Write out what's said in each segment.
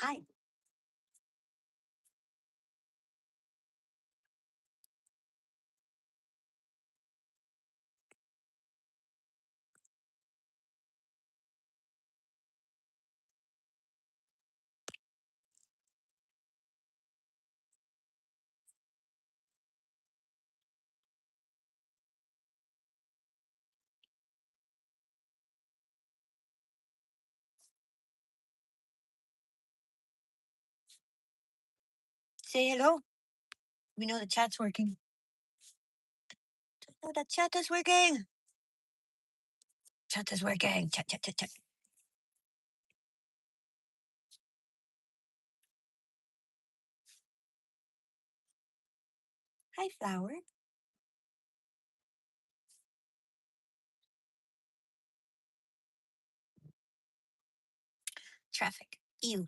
Hi. Say hello. We know the chat's working. Oh, the chat is working. Chat is working. Chat, chat, chat, chat. Hi, Flower. Traffic. Ew.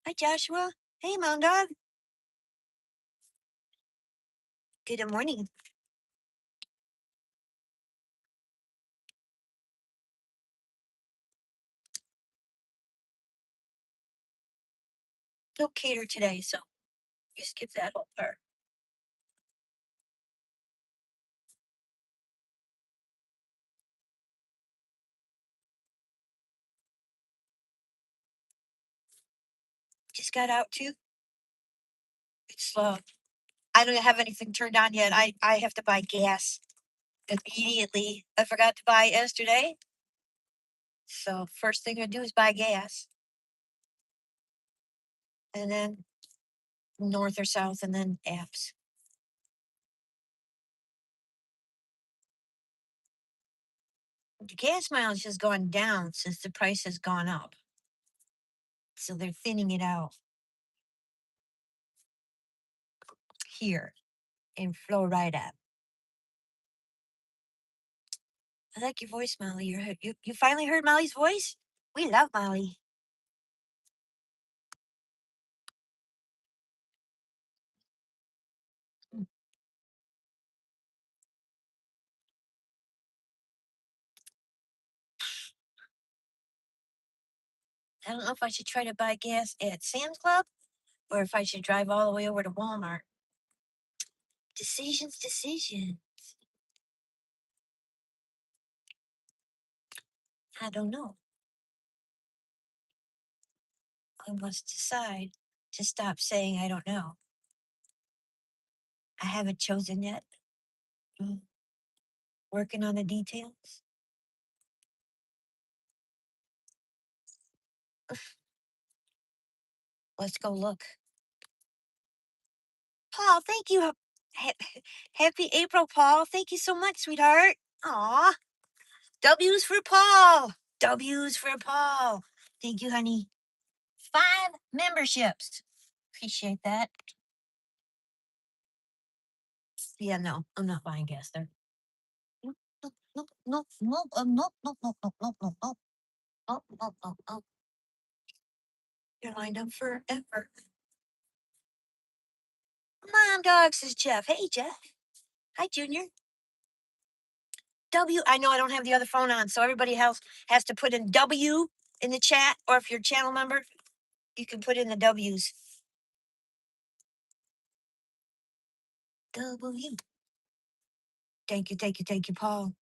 Hi, Joshua. Hey, Mound Dog. Good morning. No cater today, so you skip that whole part. Just got out too. It's slow. I don't have anything turned on yet. I have to buy gas immediately. I forgot to buy it yesterday. So first thing I do is buy gas. And then north or south and then apps. The gas mileage has gone down since the price has gone up. So they're thinning it out here in Florida. I like your voice, Molly. You finally heard Molly's voice? We love Molly. I don't know if I should try to buy gas at Sam's Club or if I should drive all the way over to Walmart. Decisions, decision. I don't know. I must decide to stop saying I don't know. I haven't chosen yet. Mm, Working on the details. Let's go look. Paul, thank you. Happy April, Paul. Thank you so much, sweetheart. Aw. W's for Paul. W's for Paul. Thank you, honey. 5 memberships. Appreciate that. Yeah, no, I'm not buying gas there. No, no, no, no, no, no, no, no, no, no, no, no, no, no, no, no, no. You're lined up forever. Mom dog, says Jeff. Hey, Jeff. Hi, Junior. W. I know I don't have the other phone on, so everybody else has to put in W in the chat, or if you're a channel member, you can put in the W's. W. Thank you, thank you, thank you, Paul.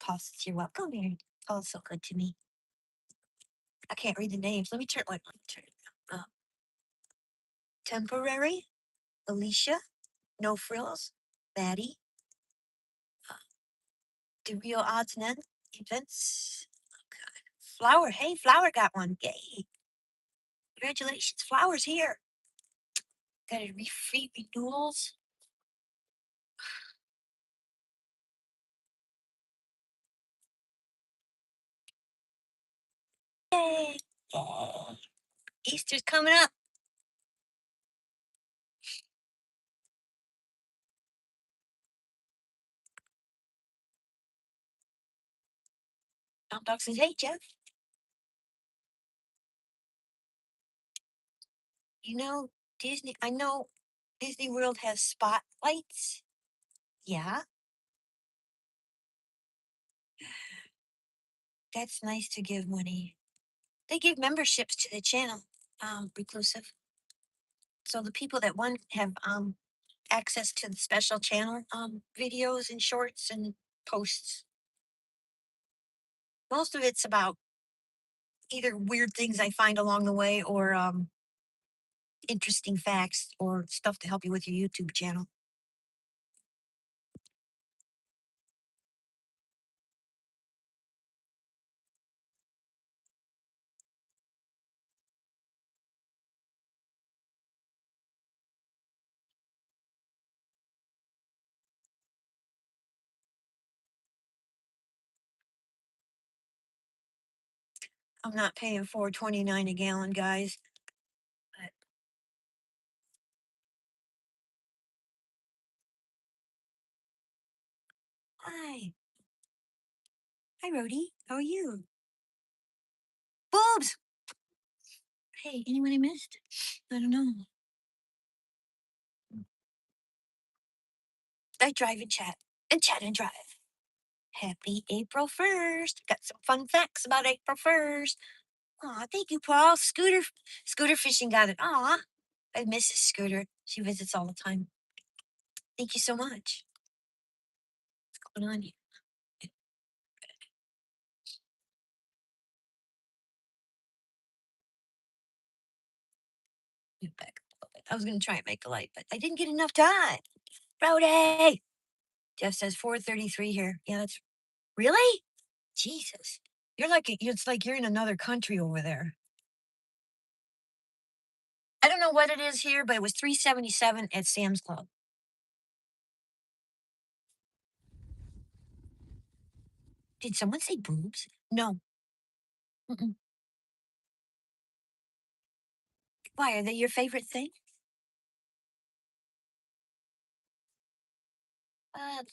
Paul says you're welcome, Mary. Paul's so good to me. I can't read the names. Let me turn. Let me turn. Temporary, Alicia, No Frills, Maddie, The Real Odds and Ends, Events. Okay. Flower. Hey, Flower got one. Yay! Congratulations, Flower's here. Got a free renewals. Yay! Yay! Easter's coming up. Tom Dog says, hey, Jeff. You know, I know Disney World has spotlights. Yeah, that's nice to give money. They give memberships to the channel, reclusive. So the people that want have access to the special channel videos and shorts and posts. Most of it's about either weird things I find along the way or interesting facts or stuff to help you with your YouTube channel. I'm not paying $4.29 a gallon, guys. But hi, hi, Rhodey. How are you? Boobs. Hey, anyone I missed? I don't know. I drive and chat and drive. Happy April 1st. Got some fun facts about April 1st. Aw, thank you, Paul. Scooter fishing got it. Aw, I miss Scooter. She visits all the time. Thank you so much. What's going on here? Get back a little bit. I was going to try and make a light, but I didn't get enough time. Brody! Jeff says 4:33 here. Yeah, that's really? Jesus. It's like you're in another country over there. I don't know what it is here, but it was 377 at Sam's Club. Did someone say boobs? No. Mm-mm. Why are they your favorite thing? Uh,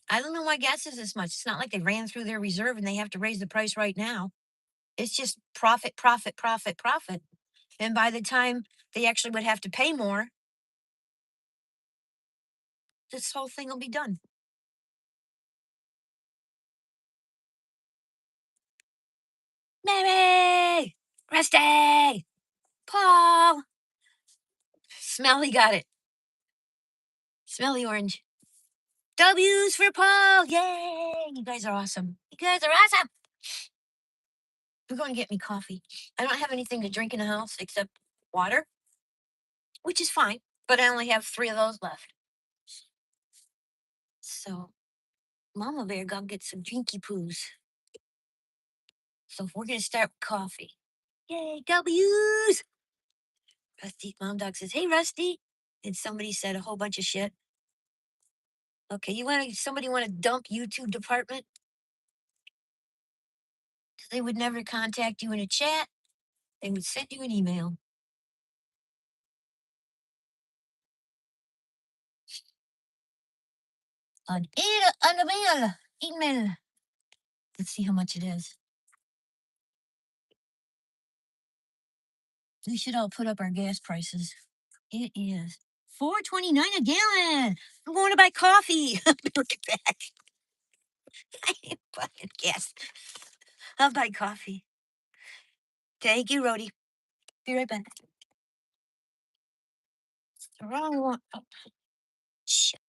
I don't know why gas is this much. It's not like they ran through their reserve and they have to raise the price right now. It's just profit, profit, profit, profit. And by the time they actually would have to pay more, this whole thing will be done. Mary! Rusty! Paul! Smelly got it. Smelly orange. W's for Paul! Yay! You guys are awesome. You guys are awesome! I'm going to get me coffee. I don't have anything to drink in the house except water, which is fine, but I only have 3 of those left. So, Mama Bear gonna get some drinky poos. So we're gonna start with coffee. Yay, W's! Rusty, Mom Dog says, "Hey, Rusty," and somebody said a whole bunch of shit. Okay, somebody want to dump YouTube department? They would never contact you in a chat. They would send you an email. An email. Let's see how much it is. We should all put up our gas prices. It is $4.29 a gallon. I'm going to buy coffee. I'll be right back. I ain't buying gas. I'll buy coffee. Thank you, Rhodey. Be right back. The wrong one. Oh, shit.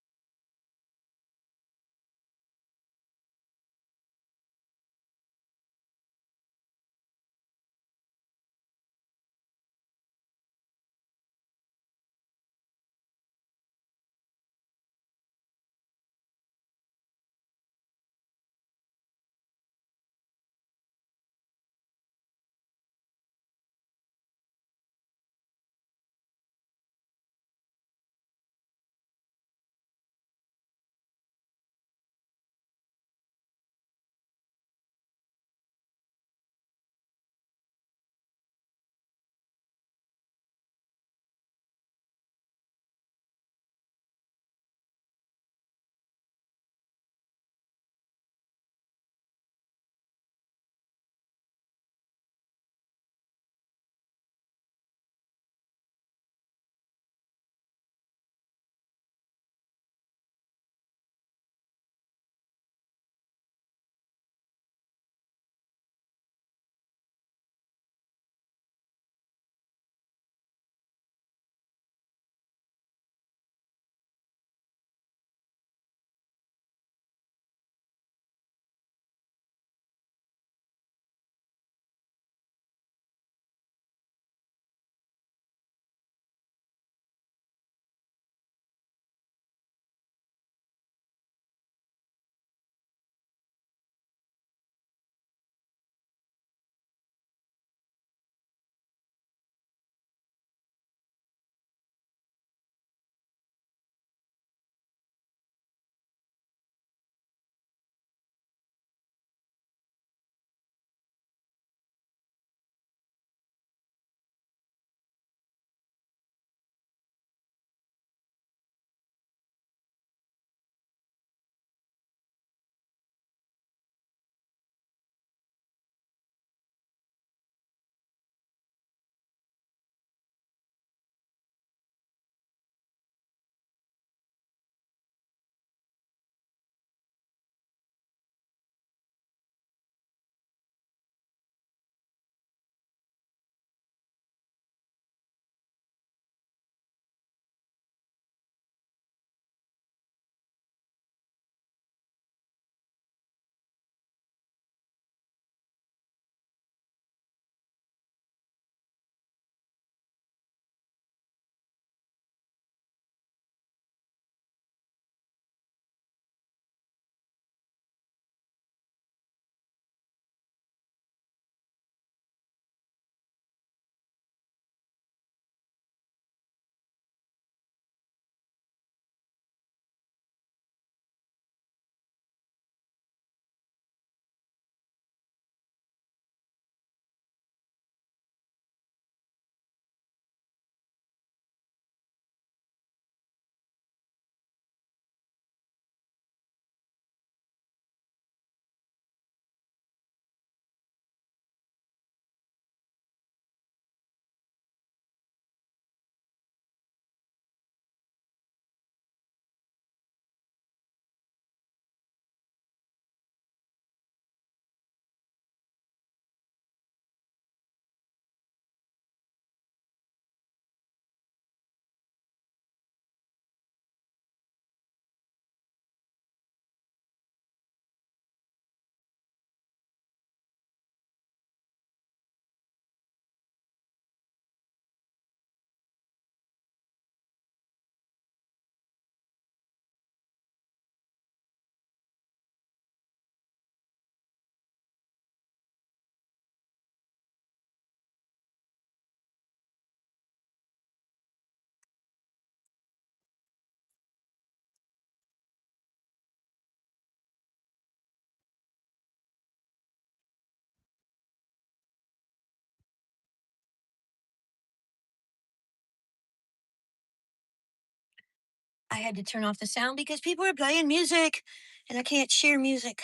I had to turn off the sound because people are playing music and I can't share music.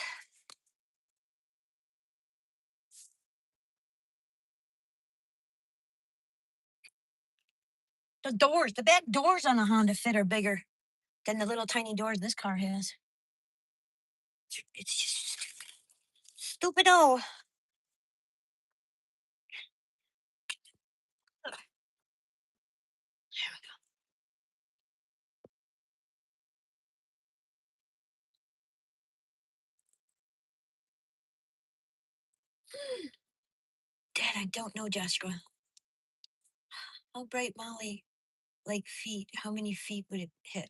The doors, the back doors on a Honda Fit are bigger than the little tiny doors this car has. It's just stupido. Dad, I don't know, Joshua. How bright Molly like feet? How many feet would it hit?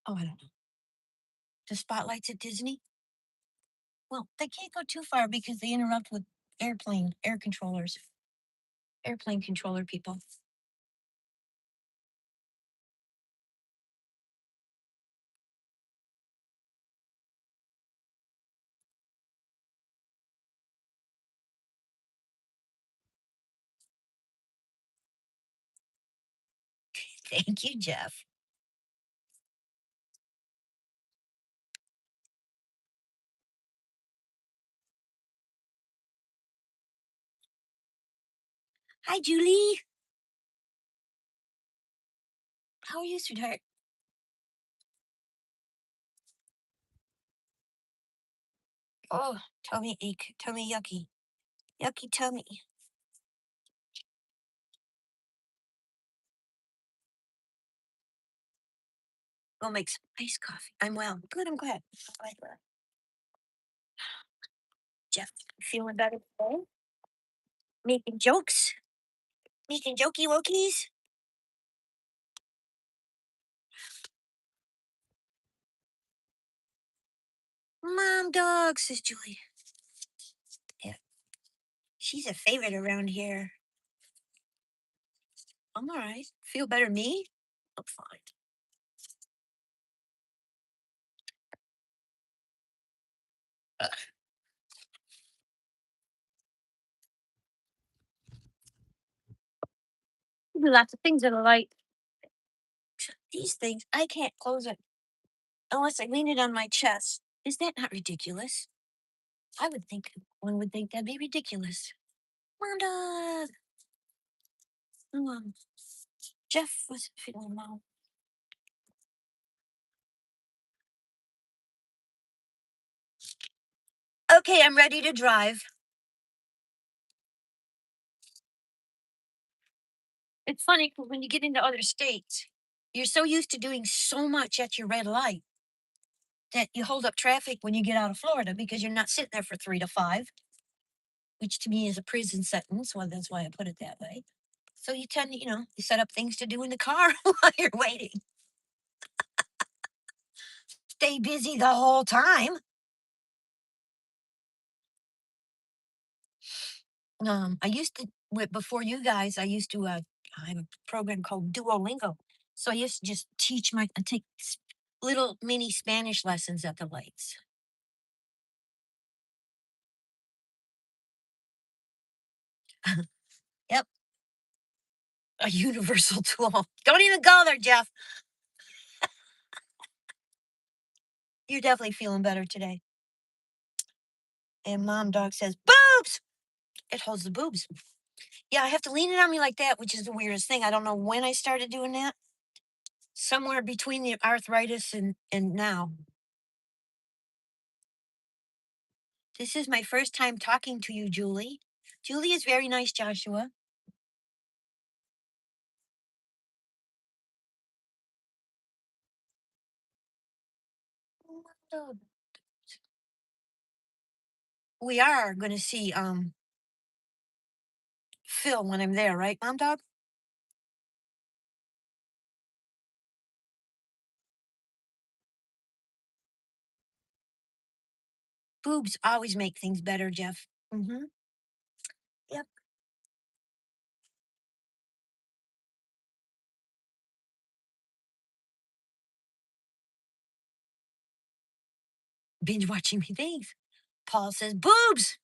Oh, I don't know. The spotlights at Disney? Well, they can't go too far because they interrupt with air controllers, airplane controller people. Thank you, Jeff. Hi, Julie. How are you, sweetheart? Oh, tummy ache, tummy yucky, yucky tummy. Go make some iced coffee. I'm well. Good, I'm glad. I'm glad. Jeff, feeling better today? Making jokes? Making jokey wokies? Mom dog, says Julie. Yeah, she's a favorite around here. I'm all right. Feel better, me? I'm fine. Lots of things in the light. These things, I can't close it unless I lean it on my chest. Is that not ridiculous? I would think one would think that'd be ridiculous. Mom dog. Jeff was feeling well. Okay, I'm ready to drive. It's funny 'cause when you get into other states, you're so used to doing so much at your red light that you hold up traffic when you get out of Florida because you're not sitting there for 3 to 5, which to me is a prison sentence. Well, that's why I put it that way. So you tend to, you set up things to do in the car while you're waiting. Stay busy the whole time. I used to, before you guys, I used to, I have a program called Duolingo. So I used to just take little mini Spanish lessons at the lights. Yep, a universal tool. Don't even go there, Jeff. You're definitely feeling better today. And mom dog says, boobs. It holds the boobs. Yeah, I have to lean it on me like that, which is the weirdest thing. I don't know when I started doing that. Somewhere between the arthritis and now. This is my first time talking to you, Julie. Julie is very nice, Joshua. Oh, we are going to see Phil when I'm there, right, mom dog? Boobs always make things better, Jeff. Mm-hmm. Yep. Binge watching me things. Paul says, boobs.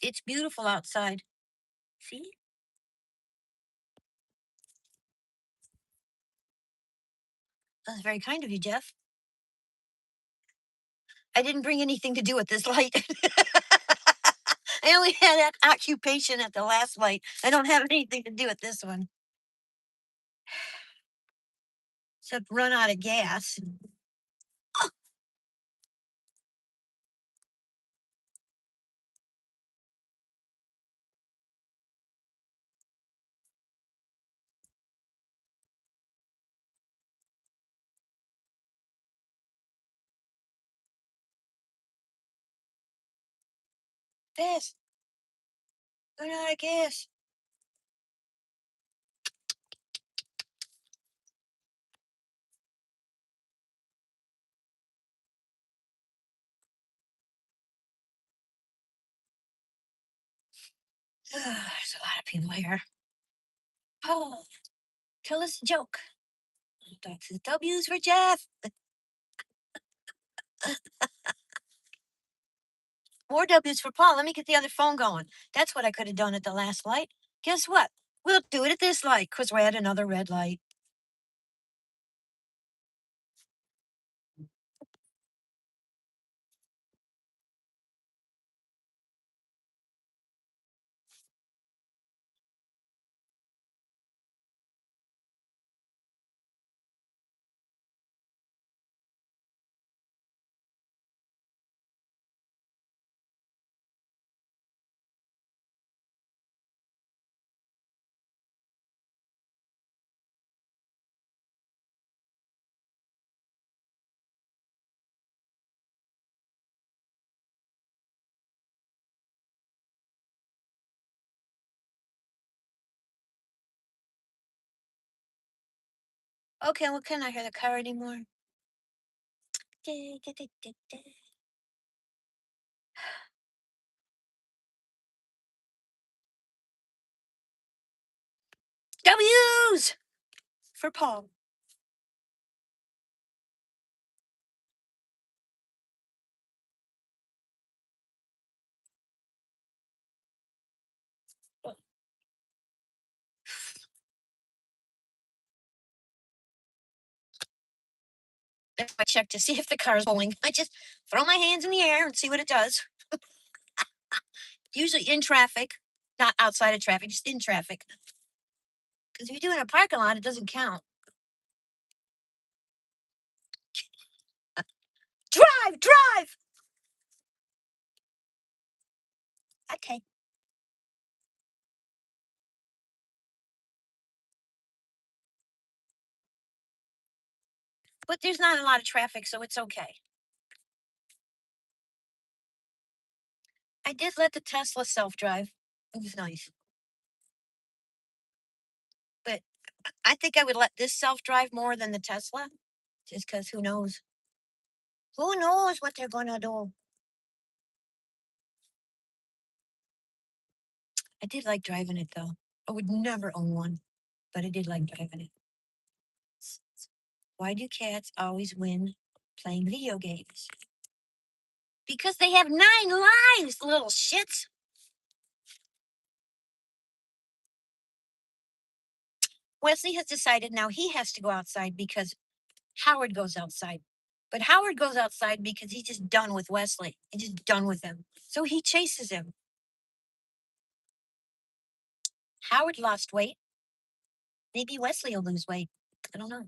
It's beautiful outside. See? That's very kind of you, Jeff. I didn't bring anything to do with this light. I only had that occupation at the last light. I don't have anything to do with this one. Except run out of gas. Fast. Run out of gas. There's a lot of people here. Oh, tell us a joke. That's the W's for Jeff. More W's for Paul. Let me get the other phone going. That's what I could have done at the last light. Guess what? We'll do it at this light because we're at another red light. Okay, well, can I hear the car anymore? W's for Paul. I check to see if the car's rolling. I just throw my hands in the air and see what it does. Usually in traffic, not outside of traffic, just in traffic. Because if you do it in a parking lot, it doesn't count. Drive, drive. Okay. But there's not a lot of traffic, so it's okay. I did let the Tesla self drive. It was nice. But I think I would let this self drive more than the Tesla, just because who knows? Who knows what they're going to do? I did like driving it though. I would never own one, but I did like driving it. Why do cats always win playing video games? Because they have 9 lives, little shits. Wesley has decided now he has to go outside because Howard goes outside. But Howard goes outside because he's just done with Wesley. He's just done with him. So he chases him. Howard lost weight. Maybe Wesley will lose weight. I don't know.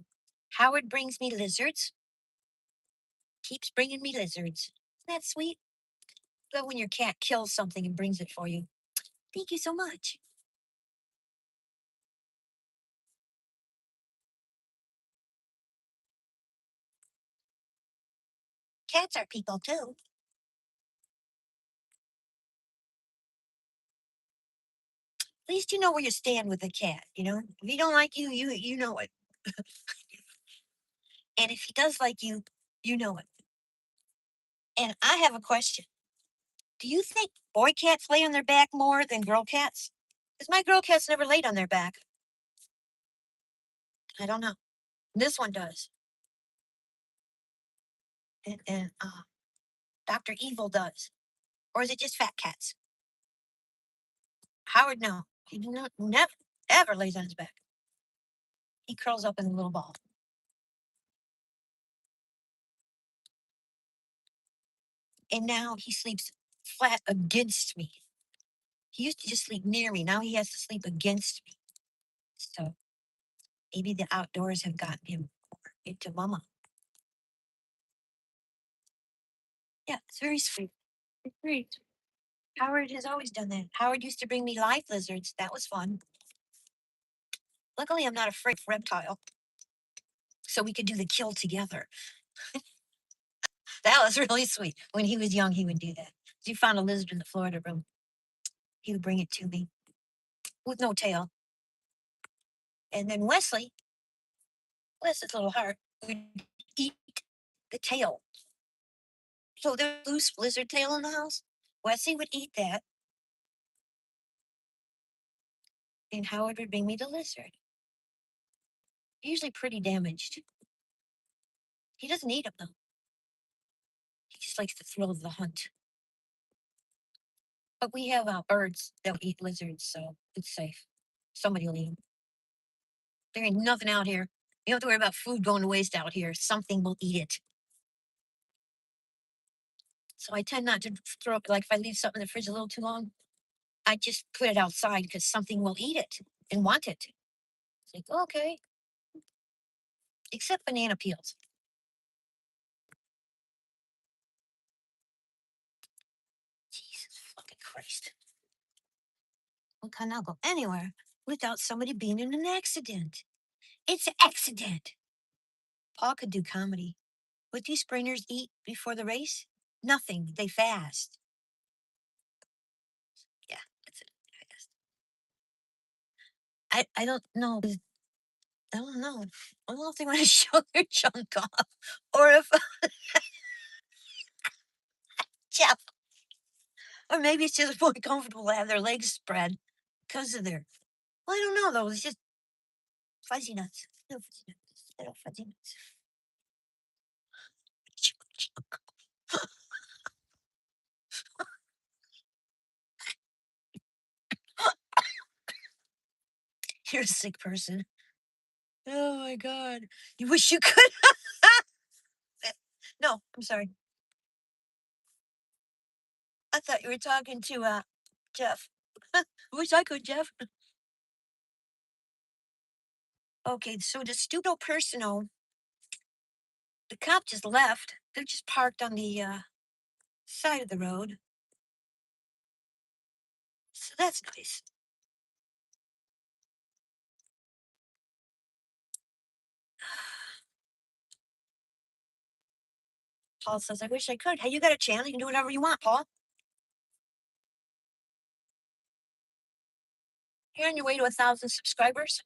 Howard brings me lizards. Keeps bringing me lizards. Isn't that sweet? Love when your cat kills something and brings it for you. Thank you so much. Cats are people too. At least you know where you stand with a cat, you know? If he don't like you, you know it. And if he does like you know it. And I have a question. Do you think boy cats lay on their back more than girl cats? Because my girl cats never laid on their back. I don't know. This one does. And Dr. Evil does. Or is it just fat cats? Howard, no. He never, ever lays on his back. He curls up in a little ball. And now he sleeps flat against me. He used to just sleep near me. Now he has to sleep against me. So maybe the outdoors have gotten him into mama. Yeah, it's very sweet. It's great. Howard has always done that. Howard used to bring me live lizards. That was fun. Luckily, I'm not afraid of reptile, so we could do the kill together. That was really sweet. When he was young, he would do that. He found a lizard in the Florida room. He would bring it to me with no tail. And then Wesley, bless his little heart, would eat the tail. So there's loose lizard tail in the house. Wesley would eat that, and Howard would bring me the lizard. Usually pretty damaged. He doesn't eat them though. He just likes the thrill of the hunt. But we have birds that will eat lizards, so it's safe. Somebody will eat them. There ain't nothing out here. You don't have to worry about food going to waste out here. Something will eat it. So I tend not to throw up, like if I leave something in the fridge a little too long, I just put it outside because something will eat it and want it. It's like, okay. Except banana peels. Jesus fucking Christ. We cannot go anywhere without somebody being in an accident. It's an accident. Paul could do comedy. What do sprinters eat before the race? Nothing. They fast. Yeah, that's it. Fast. I don't know. I don't know. I don't know if they want to show their junk off or if Jeff, or maybe it's just more comfortable to have their legs spread because of their. Well, I don't know though. It's just fuzzy nuts. Little fuzzy nuts. Little fuzzy nuts. You're a sick person. Oh my god. You wish you could. No, I'm sorry. I thought you were talking to Jeff. Wish I could, Jeff. Okay, so the stupido personal, the cop just left. They're just parked on the side of the road. So that's nice. Paul says, I wish I could. Hey, you got a channel. You can do whatever you want, Paul. You're on your way to 1,000 subscribers.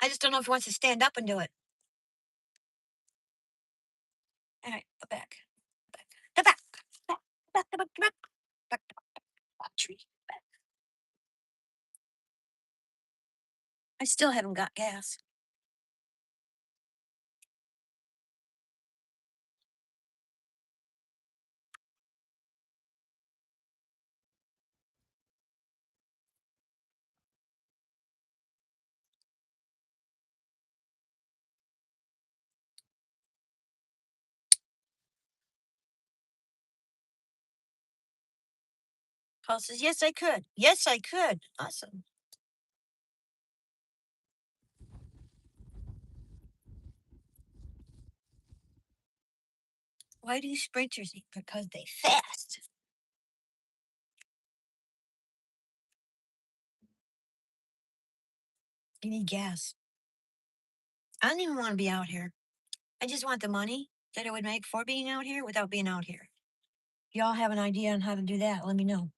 I just don't know if he wants to stand up and do it. All right, go back. Back. Go back. Back. Back. Back. Back. Back. Back. Tree. Back. I still haven't got gas. Paul says, yes, I could. Yes, I could. Awesome. Why do sprinters eat? Because they fast. You need gas. I don't even want to be out here. I just want the money that it would make for being out here without being out here. Y'all have an idea on how to do that? Let me know.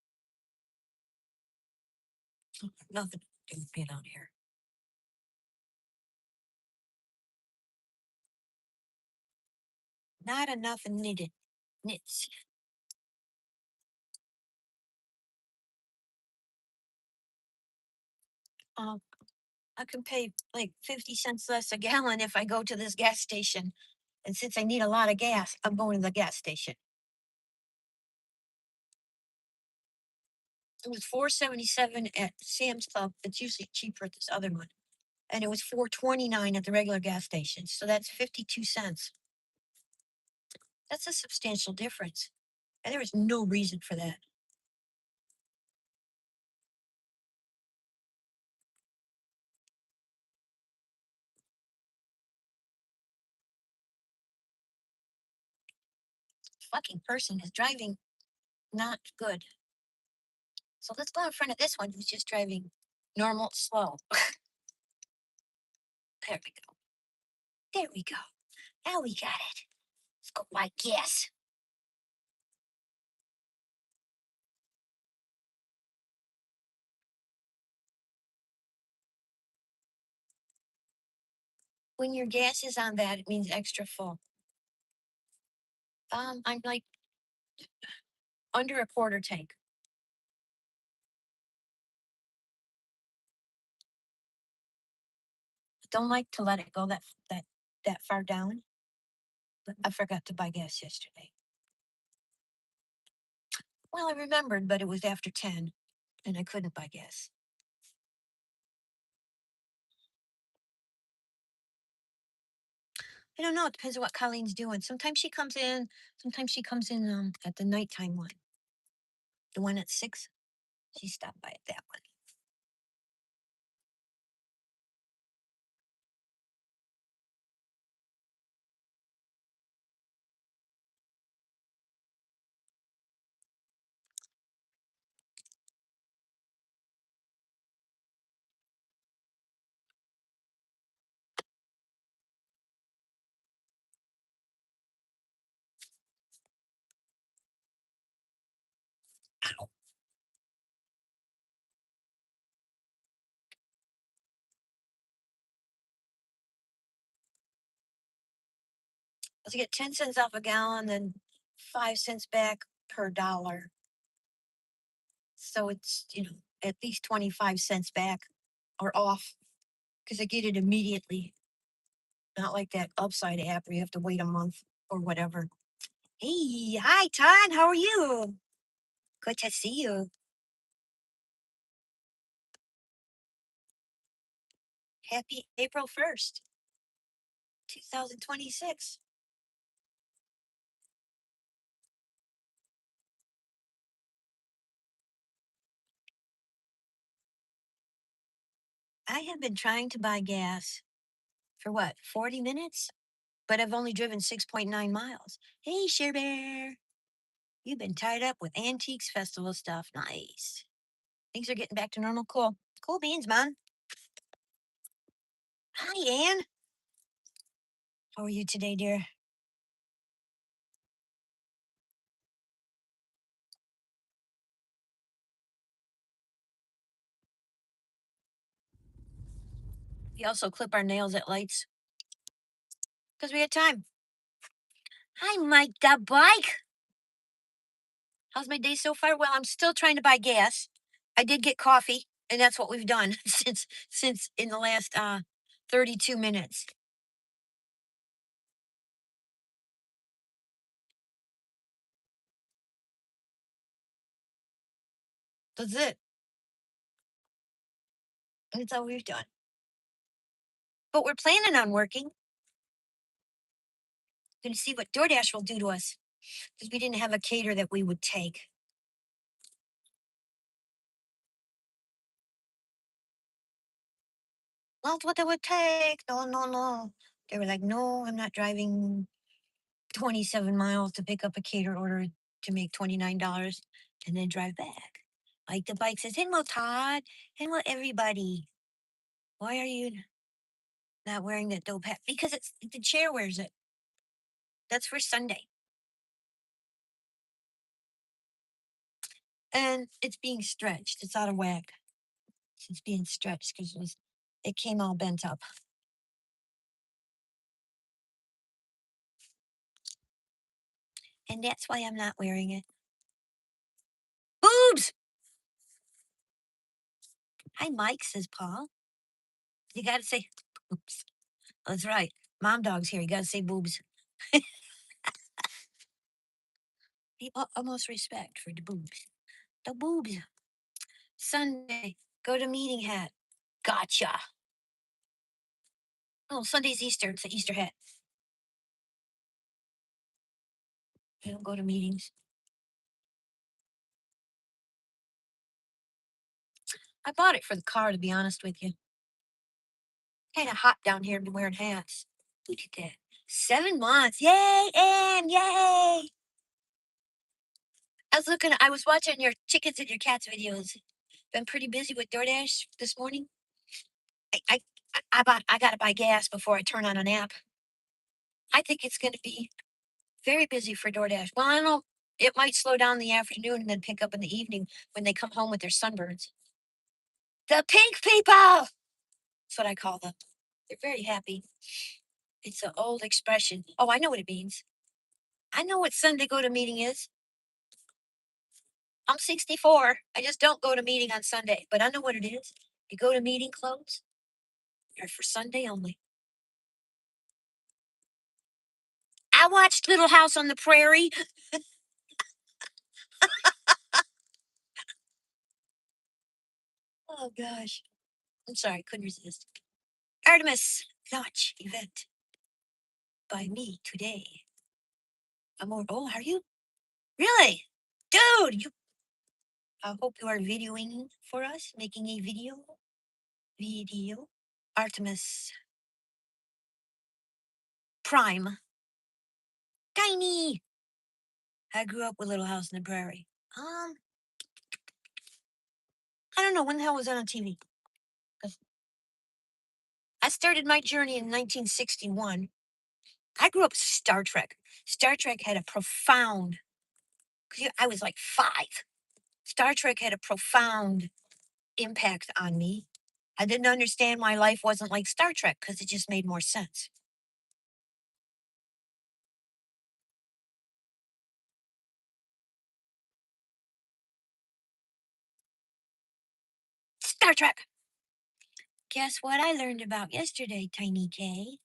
Nothing to do with being out here. Not enough knitted knits. Um, I can pay like 50 cents less a gallon if I go to this gas station. And since I need a lot of gas, I'm going to the gas station. It was $4.77 at Sam's Club. It's usually cheaper at this other one. And it was $4.29 at the regular gas station. So that's 52 cents. That's a substantial difference. And there was no reason for that. Fucking person is driving not good. So let's go in front of this one who's just driving normal, slow. There we go. There we go. Now we got it. Let's go buy gas. When your gas is on that, it means extra full. I'm like under a quarter tank. Don't like to let it go that far down. But I forgot to buy gas yesterday. Well, I remembered, but it was after 10 and I couldn't buy gas. I don't know. It depends on what Colleen's doing. Sometimes she comes in at the nighttime one. The one at 6. She stopped by at that one. Ow. To get 10 cents off a gallon, then 5 cents back per dollar. So it's, at least 25 cents back or off because I get it immediately. Not like that Upside app where you have to wait a month or whatever. Hey, hi, Todd. How are you? Good to see you. Happy April 1st, 2026. I have been trying to buy gas for what, 40 minutes? But I've only driven 6.9 miles. Hey, Share Bear. You've been tied up with Antiques Festival stuff. Nice. Things are getting back to normal. Cool. Cool beans, man. Hi, Ann. How are you today, dear? We also clip our nails at lights because we had time. Hi, Mike, the bike. How's my day so far? Well, I'm still trying to buy gas. I did get coffee, and that's what we've done since in the last 32 minutes. That's it. That's all we've done. But we're planning on working. Going to see what DoorDash will do to us because we didn't have a cater that we would take. Not what they would take. No, no, no. They were like, no, I'm not driving 27 miles to pick up a cater order to make $29 and then drive back. Like the bike says, hello, Todd. Hello, everybody. Why are you not wearing that dope hat? Because it's the chair wears it. That's for Sunday. And it's being stretched. It's out of whack. It's being stretched because it came all bent up. And that's why I'm not wearing it. Boobs! Hi, Mike, says Paul. You gotta say boobs. That's right. Mom dog's here. You gotta say boobs. Almost respect for the boobs. The boobs. Sunday, go to meeting hat. Gotcha. Oh, Sunday's Easter. It's an Easter hat. I don't go to meetings. I bought it for the car, to be honest with you. Kind of hot down here to be wearing hats. Who did that? 7 months. Yay, and yay. I was watching your chickens and your cats videos. Been pretty busy with DoorDash this morning. I I gotta buy gas before I turn on an app. I think it's gonna be very busy for DoorDash. Well, I don't know. It might slow down in the afternoon and then pick up in the evening when they come home with their sunbirds. The pink people! That's what I call them. They're very happy. It's an old expression. Oh, I know what it means. I know what Sunday go to meeting is. I'm 64. I just don't go to meeting on Sunday, but I know what it is. You go to meeting clothes, they're for Sunday only. I watched Little House on the Prairie. Oh gosh. I'm sorry, couldn't resist. Artemis launch event by me today. Oh, are you? Really? Dude, you I hope you are videoing for us, making a video. Video. Artemis Prime. Tiny. I grew up with Little House on the Prairie. I don't know when the hell was that on TV. 'Cause I started my journey in 1961. I grew up with Star Trek. Star Trek had a profound. 'Cause I was like 5. Star Trek had a profound impact on me. I didn't understand why life wasn't like Star Trek because it just made more sense. Star Trek. Guess what I learned about yesterday, Tiny K?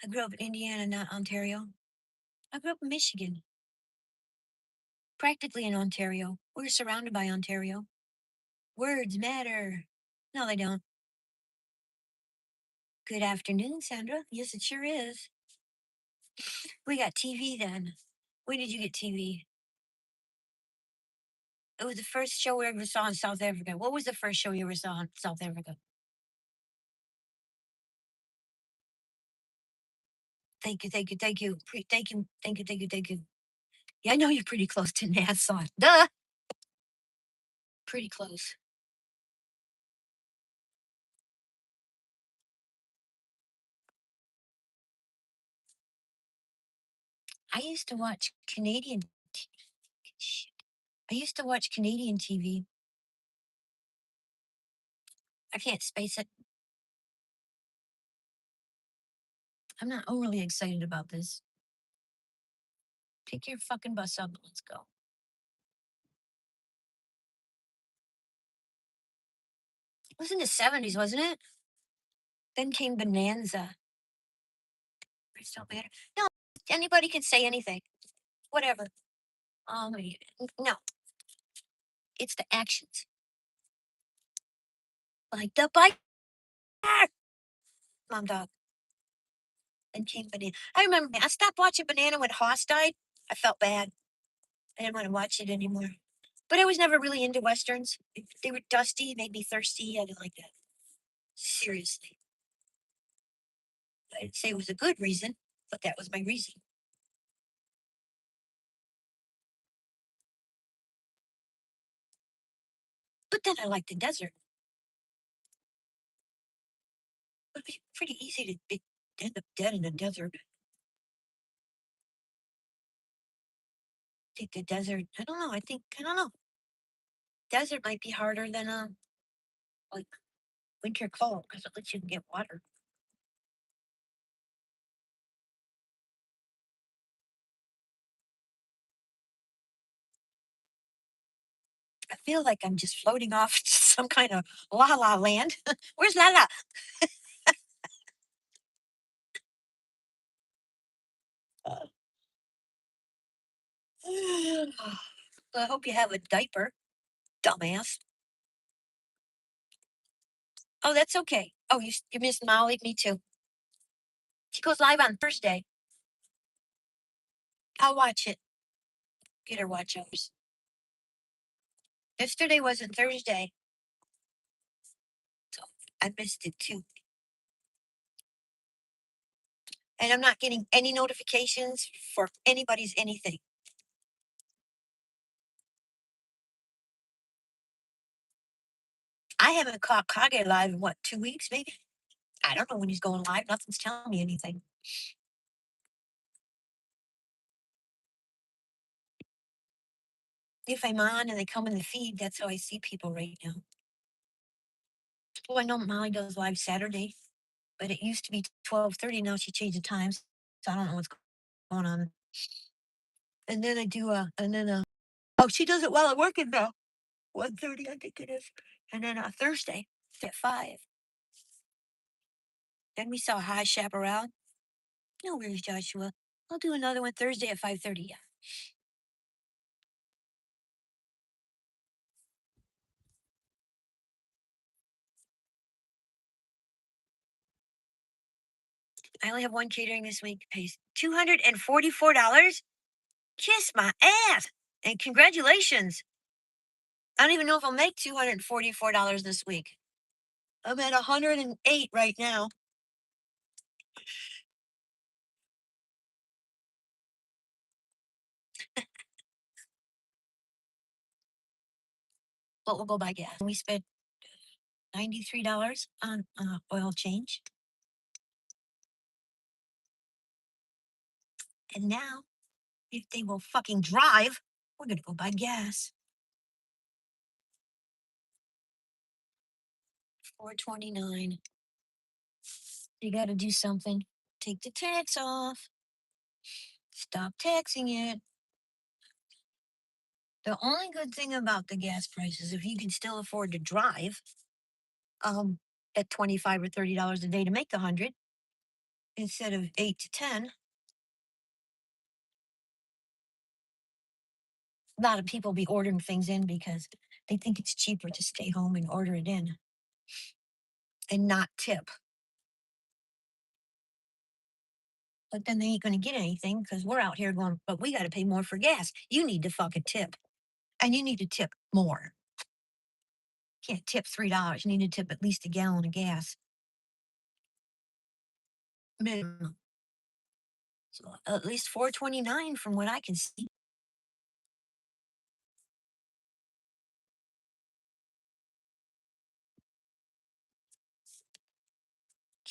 I grew up in Indiana, not Ontario. I grew up in Michigan, practically in Ontario. We're surrounded by Ontario. Words matter. No, they don't. Good afternoon, Sandra. Yes, it sure is. We got TV then. When did you get TV? It was the first show we ever saw in South Africa. What was the first show you ever saw in South Africa? Thank you, thank you, thank you. Thank you, thank you, thank you, thank you. Yeah, I know you're pretty close to Nassau. Duh. Pretty close. I used to watch shit. I used to watch Canadian TV. I can't space it. I'm not overly excited about this. Pick your fucking bus up. Let's go. It was in the 70s, wasn't it? Then came Bonanza. It don't matter. No, anybody can say anything. Whatever. No, it's the actions. Like the bike. Ah! Mom dog. Then came Banana. I remember I stopped watching Banana when Hoss died. I felt bad. I didn't want to watch it anymore. But I was never really into westerns. They were dusty, made me thirsty. I didn't like that. Seriously. I'd say it was a good reason, but that was my reason. But then I liked the desert. It would be pretty easy to end up dead in the desert. I think the desert, I don't know. I don't know. Desert might be harder than like winter cold because at least you can get water. I feel like I'm just floating off to some kind of la la land. Where's La La? Uh, I hope you have a diaper. Dumbass. Oh, that's okay. Oh, you missed Molly? Me too. She goes live on Thursday. I'll watch it. Get her watch ours. Yesterday wasn't Thursday, so I missed it too. And I'm not getting any notifications for anybody's anything. I haven't caught Kage live in what, 2 weeks maybe? I don't know when he's going live. Nothing's telling me anything. If I'm on and they come in the feed, that's how I see people right now. Well, I know Molly does live Saturday, but it used to be 12:30. Now she changed the times, so I don't know what's going on. And then I do oh, she does it while I'm working now. 1:30, I think it is. And then Thursday at 5. Then we saw High Chaparral. No worries, Joshua. I'll do another one Thursday at 5:30. Yeah. I only have one catering this week. Pays $244. Kiss my ass. And congratulations. I don't even know if I'll make $244 this week. I'm at 108 right now. But we'll go buy gas. We spent $93 on oil change. And now, if they will fucking drive, we're gonna go buy gas. 429. You gotta do something. Take the tax off. Stop taxing it. The only good thing about the gas prices, if you can still afford to drive, at $25 or $30 a day to make the 100 instead of 8 to 10. A lot of people be ordering things in because they think it's cheaper to stay home and order it in and not tip. But then they ain't going to get anything because we're out here going, but we got to pay more for gas. You need to fucking tip. And you need to tip more. Can't tip $3. You need to tip at least a gallon of gas. Minimum. So at least 429 from what I can see.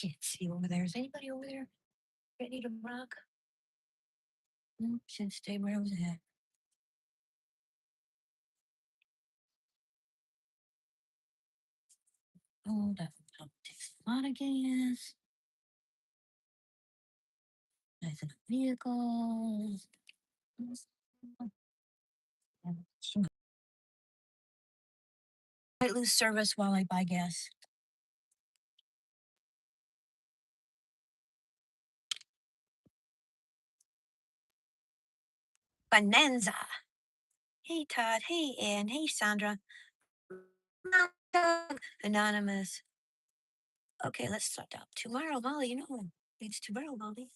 Can't see over there. Is anybody over there ready to rock? No, should stay where I was at. Oh, that takes a lot of gas. Nice enough vehicles. Might lose service while I buy gas. Bonanza. Hey, Todd. Hey, Ann. Hey, Sandra. Anonymous. Okay, let's start out. Tomorrow, Molly, you know, it's tomorrow, Molly.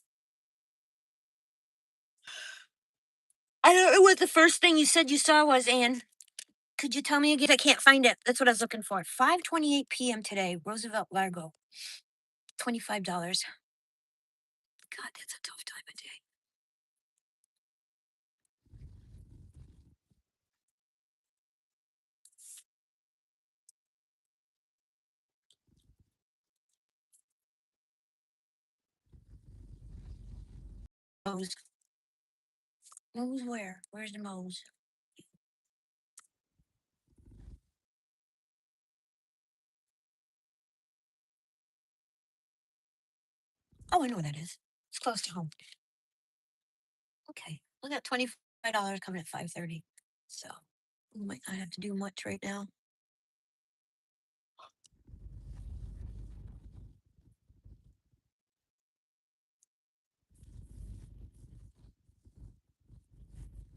I don't know what the first thing you said you saw was, Ann. Could you tell me again? I can't find it. That's what I was looking for. 5:28 p.m. today, Roosevelt Largo. $25. God, that's a tough time of day. Moe's. Moe's where? Where's the Moe's? Oh, I know where that is. It's close to home. Okay. We got $25 coming at 5:30. So we might not have to do much right now.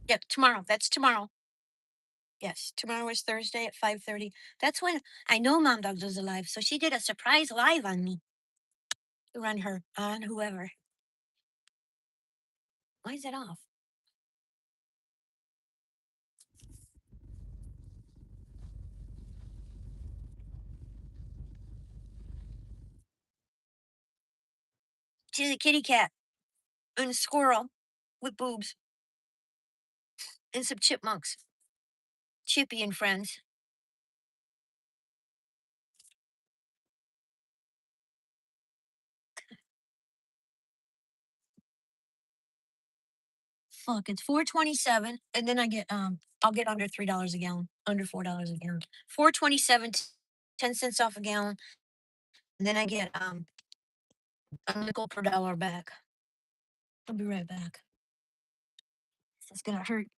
Yep, tomorrow. That's tomorrow. Yes, tomorrow is Thursday at 5:30. That's when I know Mom Dog does a live, so she did a surprise live on me to run her on whoever. Why is it off? She's a kitty cat and a squirrel with boobs and some chipmunks. Chippy and friends. Look, it's 4.27, and then I'll get under $3 a gallon, under $4 a gallon. 4.27, 10 cents off a gallon, and then I get a nickel per dollar back. I'll be right back. This is gonna hurt.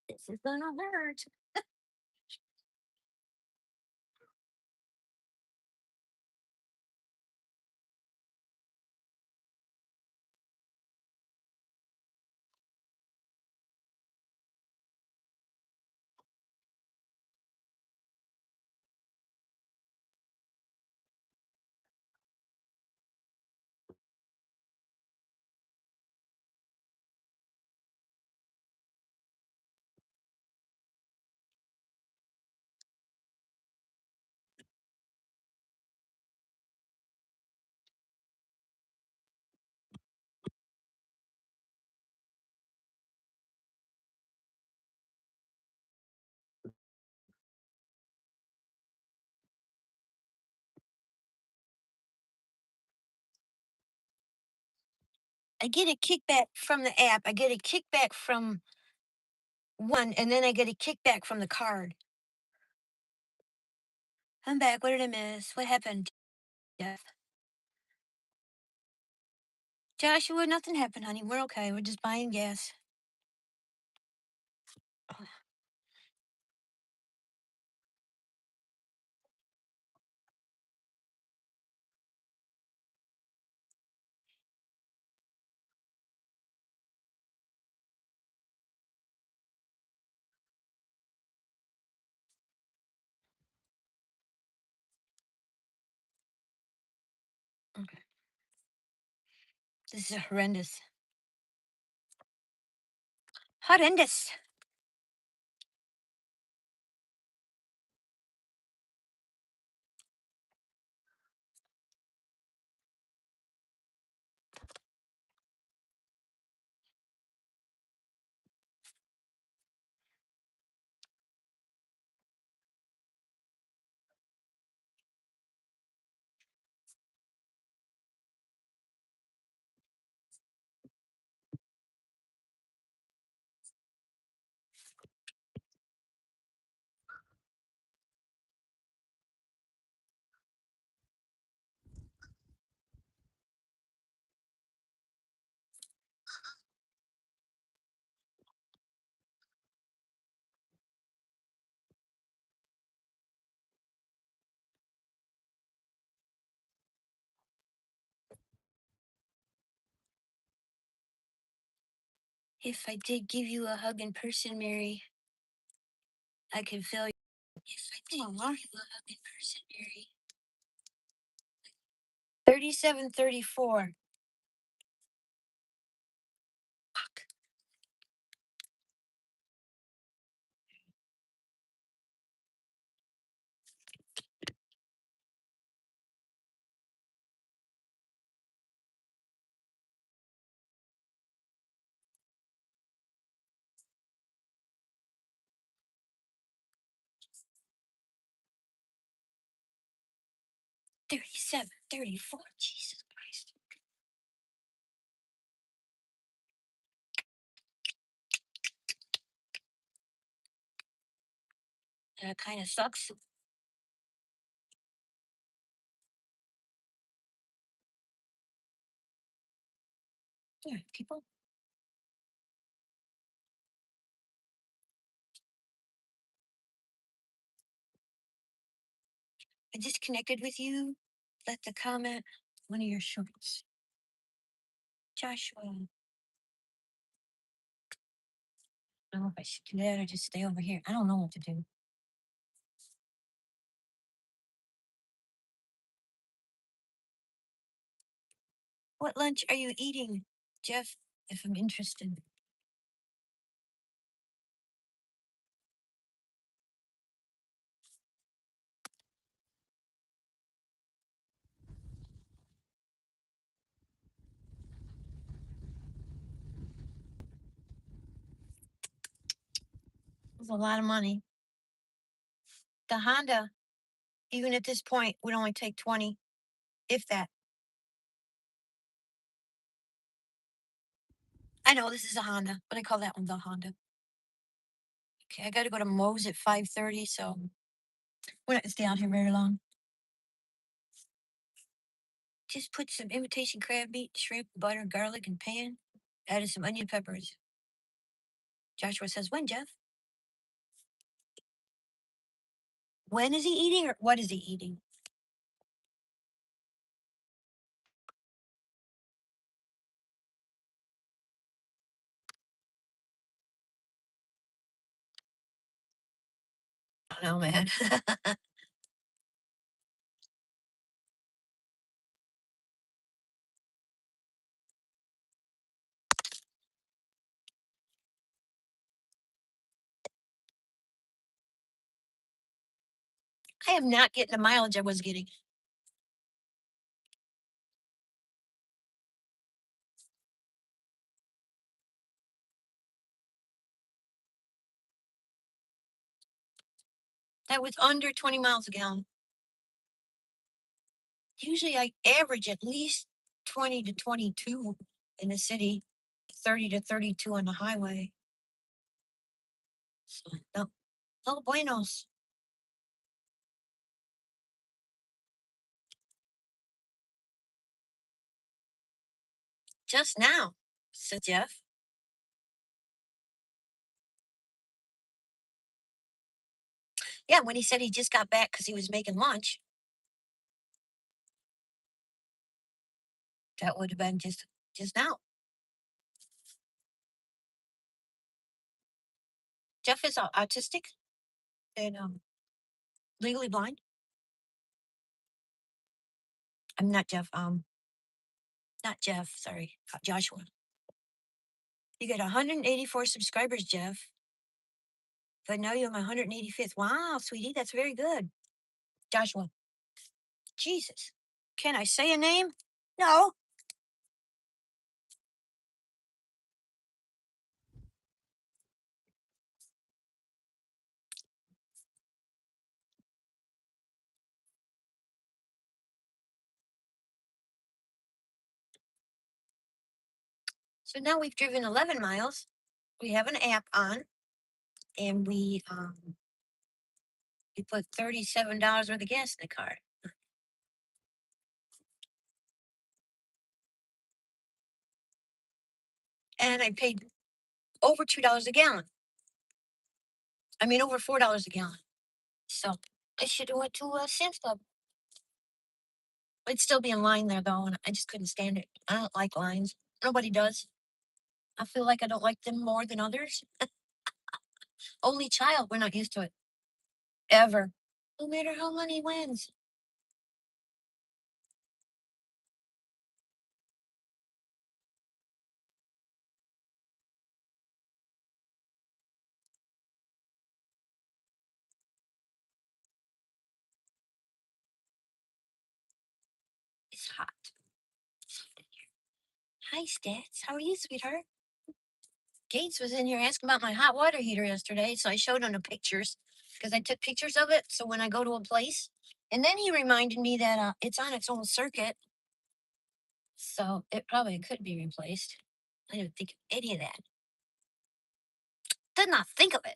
This is gonna hurt. I get a kickback from the app. I get a kickback from one, and then I get a kickback from the card. I'm back. What did I miss? What happened? Jeff. Joshua, nothing happened, honey. We're okay. We're just buying gas. Oh, okay. This is horrendous. Horrendous. If I did give you a hug in person, Mary, I can feel you. If I did give you a hug in person, Mary. 37.34. Fuck. $37.34. Jesus Christ. That kind of sucks. Yeah, people. I just connected with you. Let the comment one of your shorts. Joshua. don't know if I should do that or just stay over here. I don't know what to do. What lunch are you eating, Jeff? If I'm interested. It's a lot of money. The Honda, even at this point, would only take 20, if that. I know this is a Honda, but I call that one the Honda. Okay, I got to go to Moe's at 5:30, so we're not gonna stay out here very long. Just put some imitation crab meat, shrimp, butter, garlic, and pan. Added some onion peppers. Joshua says, "When, Jeff? When is he eating, or what is he eating?" I don't know, man. I am not getting the mileage I was getting. That was under 20 miles a gallon. Usually I average at least 20 to 22 in the city, 30 to 32 on the highway. So, no, no buenos. Just now, said Jeff. Yeah, when he said he just got back because he was making lunch, that would have been just now. Jeff is autistic and legally blind. I'm not Jeff. Not Jeff. Sorry, Joshua. You got 184 subscribers, Jeff. But now you're my 185th. Wow, sweetie, that's very good. Joshua. Jesus. Can I say a name? No. So now we've driven 11 miles. We have an app on, and we put $37 worth of gas in the car. And I paid over $2 a gallon. I mean, over $4 a gallon. So I should have went to a Sam's Club. I'd still be in line there though, and I just couldn't stand it. I don't like lines. Nobody does. I feel like I don't like them more than others. Only child, we're not used to it. Ever. No matter how many wins. It's hot. It's hot in here. Hi, Stats. How are you, sweetheart? Gates was in here asking about my hot water heater yesterday, so I showed him the pictures because I took pictures of it. So when I go to a place, and then he reminded me that it's on its own circuit, so it probably could be replaced. I didn't think of any of that. Did not think of it.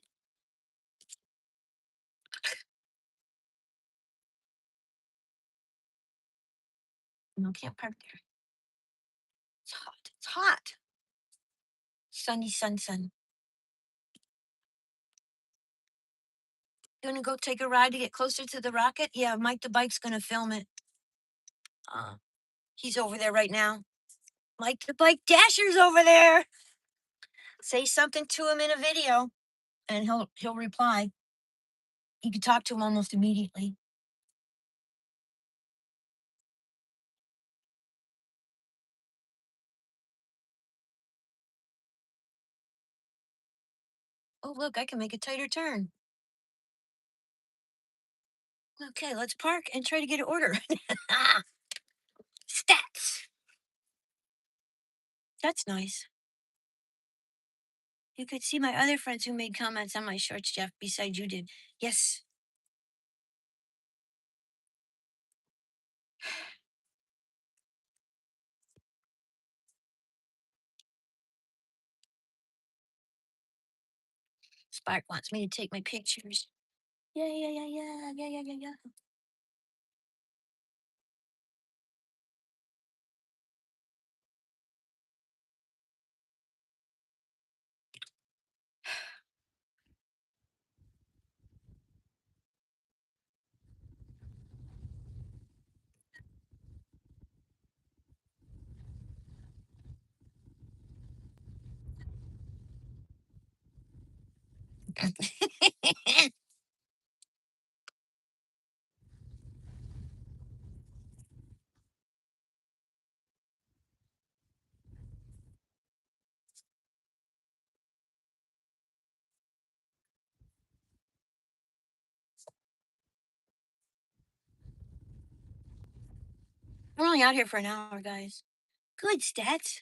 No, can't park there. It's hot. It's hot. Sunny, sun. You gonna go take a ride to get closer to the rocket? Yeah, Mike the bike's gonna film it. Uh, he's over there right now. Mike the bike dasher's over there. Say something to him in a video, and he'll reply. You can talk to him almost immediately. Oh, look, I can make a tighter turn. Okay, let's park and try to get an order. Stats. That's nice. You could see my other friends who made comments on my shorts, Jeff, besides you did. Yes. Spark wants me to take my pictures. Yeah, yeah, yeah, yeah, yeah, yeah, yeah, yeah. We're only out here for an hour, guys. Good stats.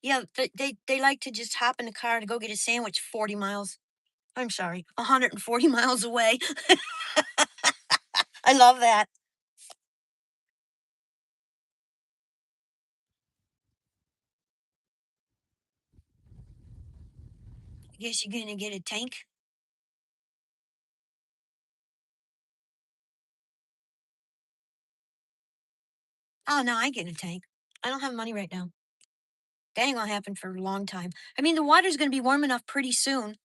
Yeah, they like to just hop in the car to go get a sandwich 40 miles. I'm sorry, 140 miles away. I love that. I guess you're gonna get a tank. Oh no, I ain't getting a tank. I don't have money right now. That ain't gonna happen for a long time. I mean, the water's gonna be warm enough pretty soon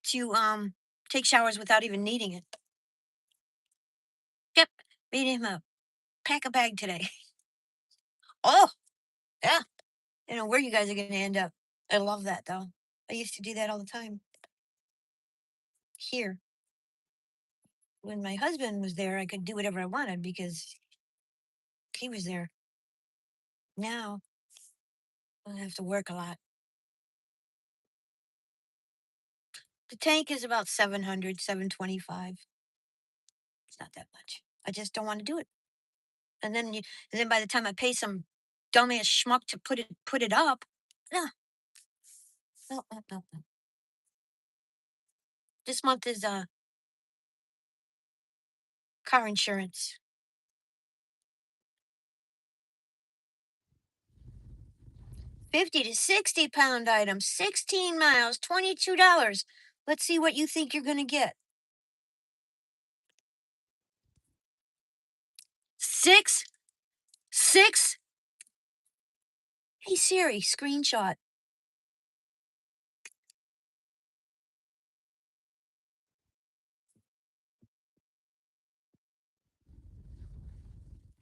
to take showers without even needing it. Yep, made him pack a bag today. Oh, yeah. I don't know where you guys are gonna end up. I love that though. I used to do that all the time here. When my husband was there, I could do whatever I wanted because he was there. Now I have to work a lot. The tank is about 700, 725. It's not that much. I just don't want to do it. And then and then by the time I pay some dumbass schmuck to put it up, no, no, no, no, no. This month is car insurance. 50 to 60 pound items, 16 miles, $22. Let's see what you think you're gonna get. Six? Six? Hey Siri, screenshot.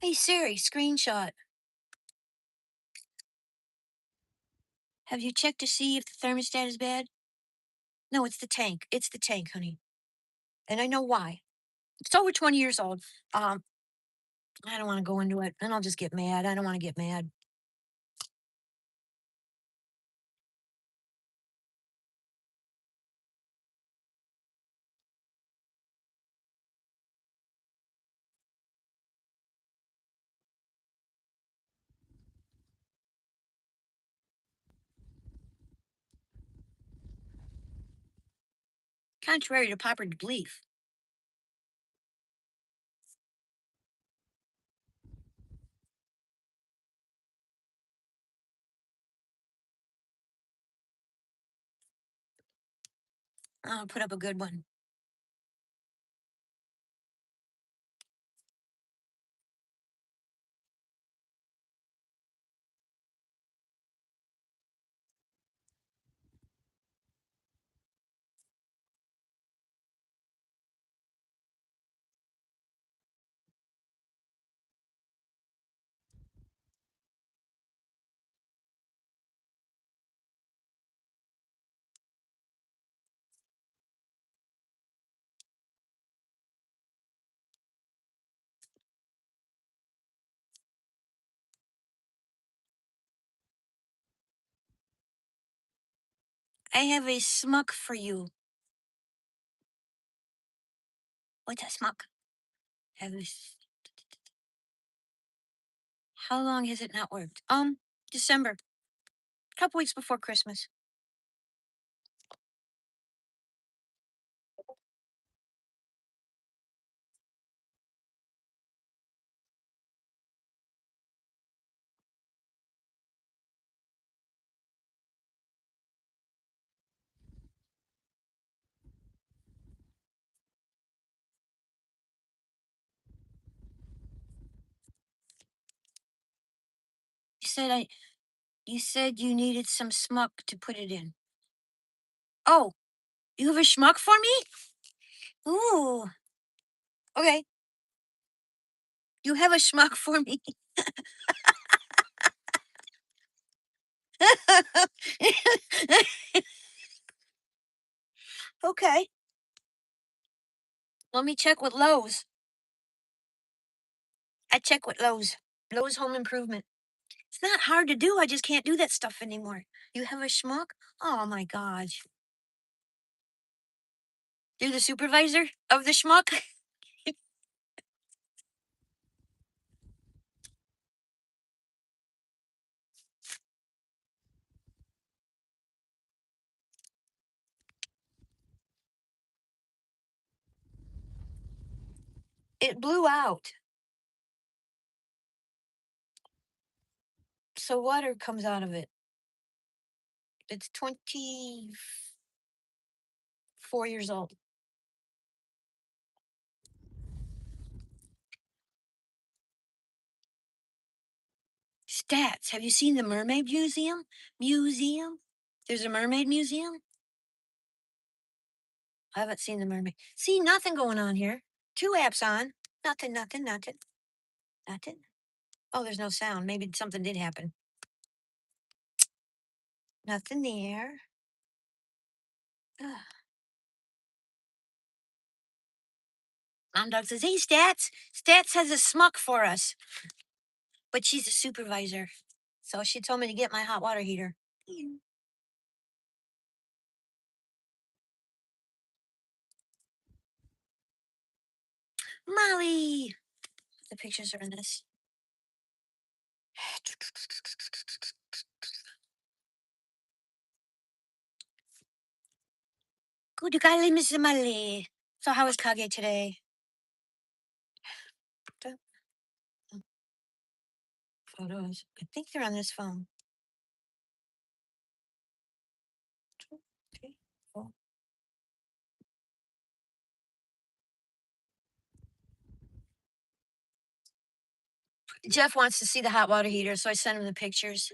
Hey Siri, screenshot. Have you checked to see if the thermostat is bad? No, it's the tank. It's the tank, honey. And I know why. It's over 20 years old. Um, I don't want to go into it. And I'll just get mad. I don't want to get mad. Contrary to popular belief. I'll put up a good one. I have a smuck for you. What's a smuck? Have this. How long has it not worked? December. A couple weeks before Christmas. You said I. You said you needed some smuck to put it in. Oh, you have a schmuck for me? Ooh. Okay. You have a schmuck for me. Okay. Let me check with Lowe's. I check with Lowe's. Lowe's Home Improvement. It's not hard to do. I just can't do that stuff anymore. You have a schmuck? Oh my gosh. You're the supervisor of the schmuck? It blew out. So water comes out of it. It's 24 years old. Stats. Have you seen the Mermaid Museum? There's a mermaid museum? I haven't seen the mermaid. See, nothing going on here. 2 apps on. Nothing, nothing, nothing. Nothing. Oh, there's no sound. Maybe something did happen. Nothing there. Ugh. Mom Dog says, hey, Stats. Stats has a smuck for us. But she's a supervisor. So she told me to get my hot water heater. Molly. The pictures are in this. Good golly, Miss Molly. So how was Kage today? Photos. I think they're on this phone. 2, 3, 4. Jeff wants to see the hot water heater, so I sent him the pictures.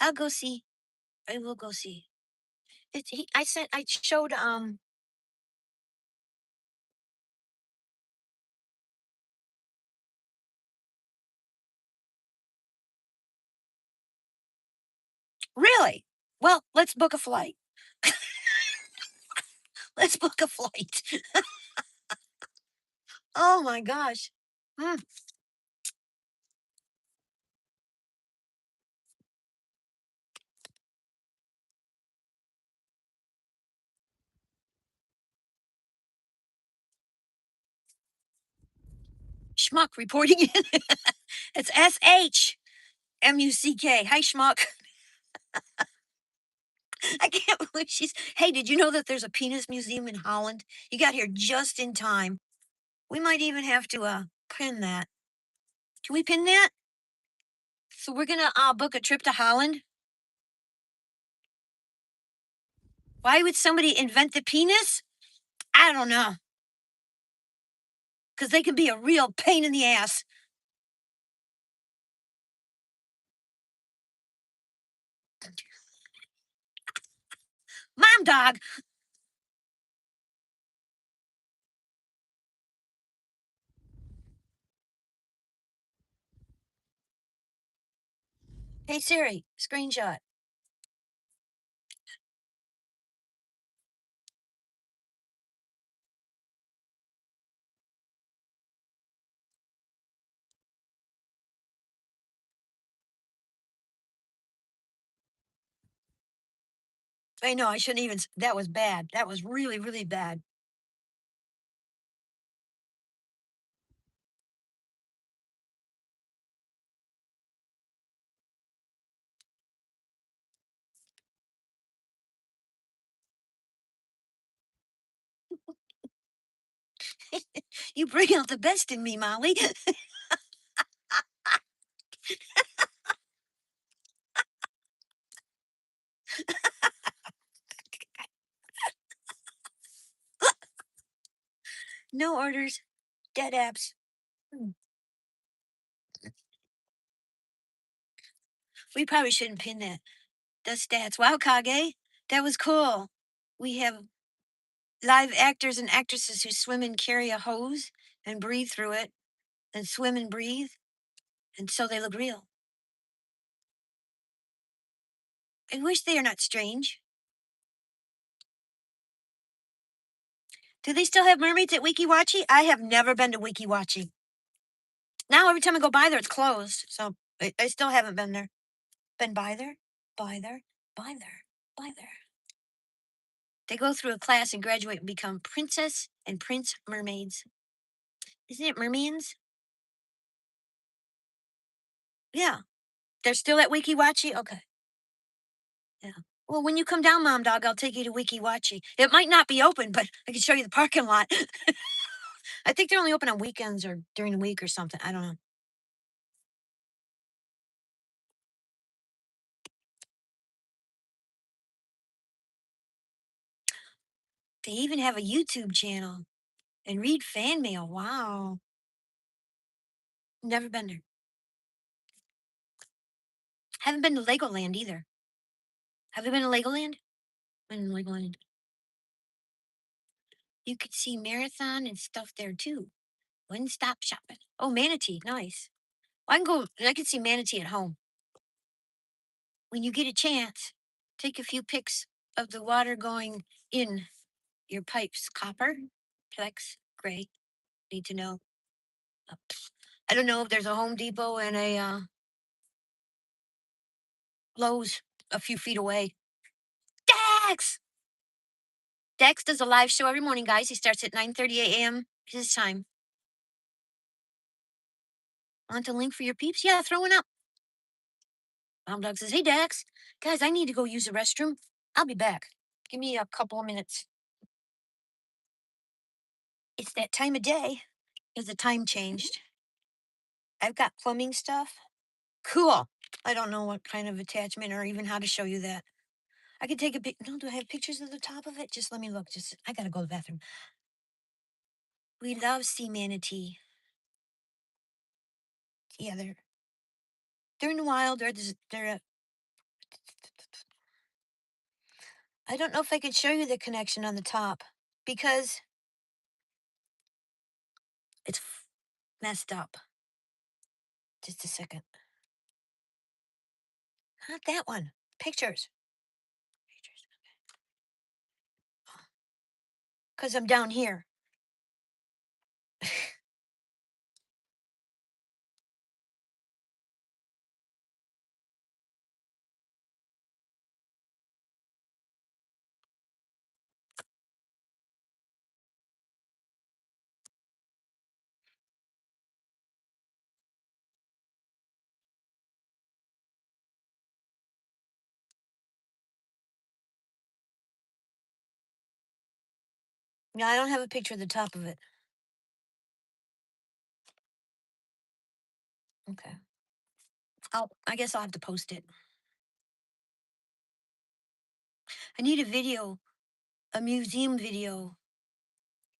I'll go see. I will go see. I showed really? Well, let's book a flight. Let's book a flight. Oh my gosh. Mm. Schmuck reporting in. It's SHMUCK. Hi, Schmuck. I can't believe she's. Hey, did you know that there's a penis museum in Holland? You got here just in time. We might even have to pin that. Can we pin that? So we're gonna book a trip to Holland. Why would somebody invent the penis? I don't know. Because they can be a real pain in the ass. Mom Dog. Hey Siri, screenshot. I know, I shouldn't even that was bad. That was really, really bad. You bring out the best in me, Molly. No orders, dead apps. Hmm. We probably shouldn't pin that. The stats. Wow, Kage. That was cool. We have live actors and actresses who swim and carry a hose and breathe through it and swim and breathe. And so they look real. I wish they are not strange. Do they still have mermaids at Wiki Wachi? I have never been to Wiki Wachi. Now every time I go by there, it's closed. So I still haven't been there. Been by there, by there, by there, by there. They go through a class and graduate and become princess and prince mermaids. Isn't it mermaids? Yeah. They're still at Wiki Wachi? Okay. Yeah. Well, when you come down, Mom Dog, I'll take you to Wiki Wachi. It might not be open, but I can show you the parking lot. I think they're only open on weekends or during the week or something. I don't know. They even have a YouTube channel and read fan mail. Wow. Never been there. Haven't been to Legoland either. Have you been to Legoland? Been to Legoland. You could see marathon and stuff there too. One stop shopping. Oh, manatee. Nice. I can go, I can see manatee at home. When you get a chance, take a few pics of the water going in your pipes. Copper, flex, gray. Need to know. Uh, I don't know if there's a Home Depot and a Lowe's a few feet away. Dax! Dax does a live show every morning, guys. He starts at 9:30 a.m. his time. Want a link for your peeps? Yeah, throw one up. Mom Dog says, hey, Dax. Guys, I need to go use the restroom. I'll be back. Give me a couple of minutes. It's that time of day because the time changed. I've got plumbing stuff. Cool. I don't know what kind of attachment or even how to show you that. I could take a pic. No, do I have pictures of the top of it? Just let me look. Just I gotta go to the bathroom. We love sea manatee. Yeah, they're in the wild. They're I don't know if I could show you the connection on the top because it's messed up. Just a second. Not that one. Pictures. Pictures. Because I'm down here. No, I don't have a picture of the top of it. Okay. I guess I'll have to post it. I need a video, a museum video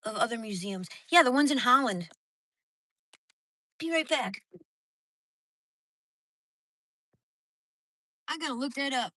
of other museums. Yeah, the ones in Holland. Be right back. I gotta look that up.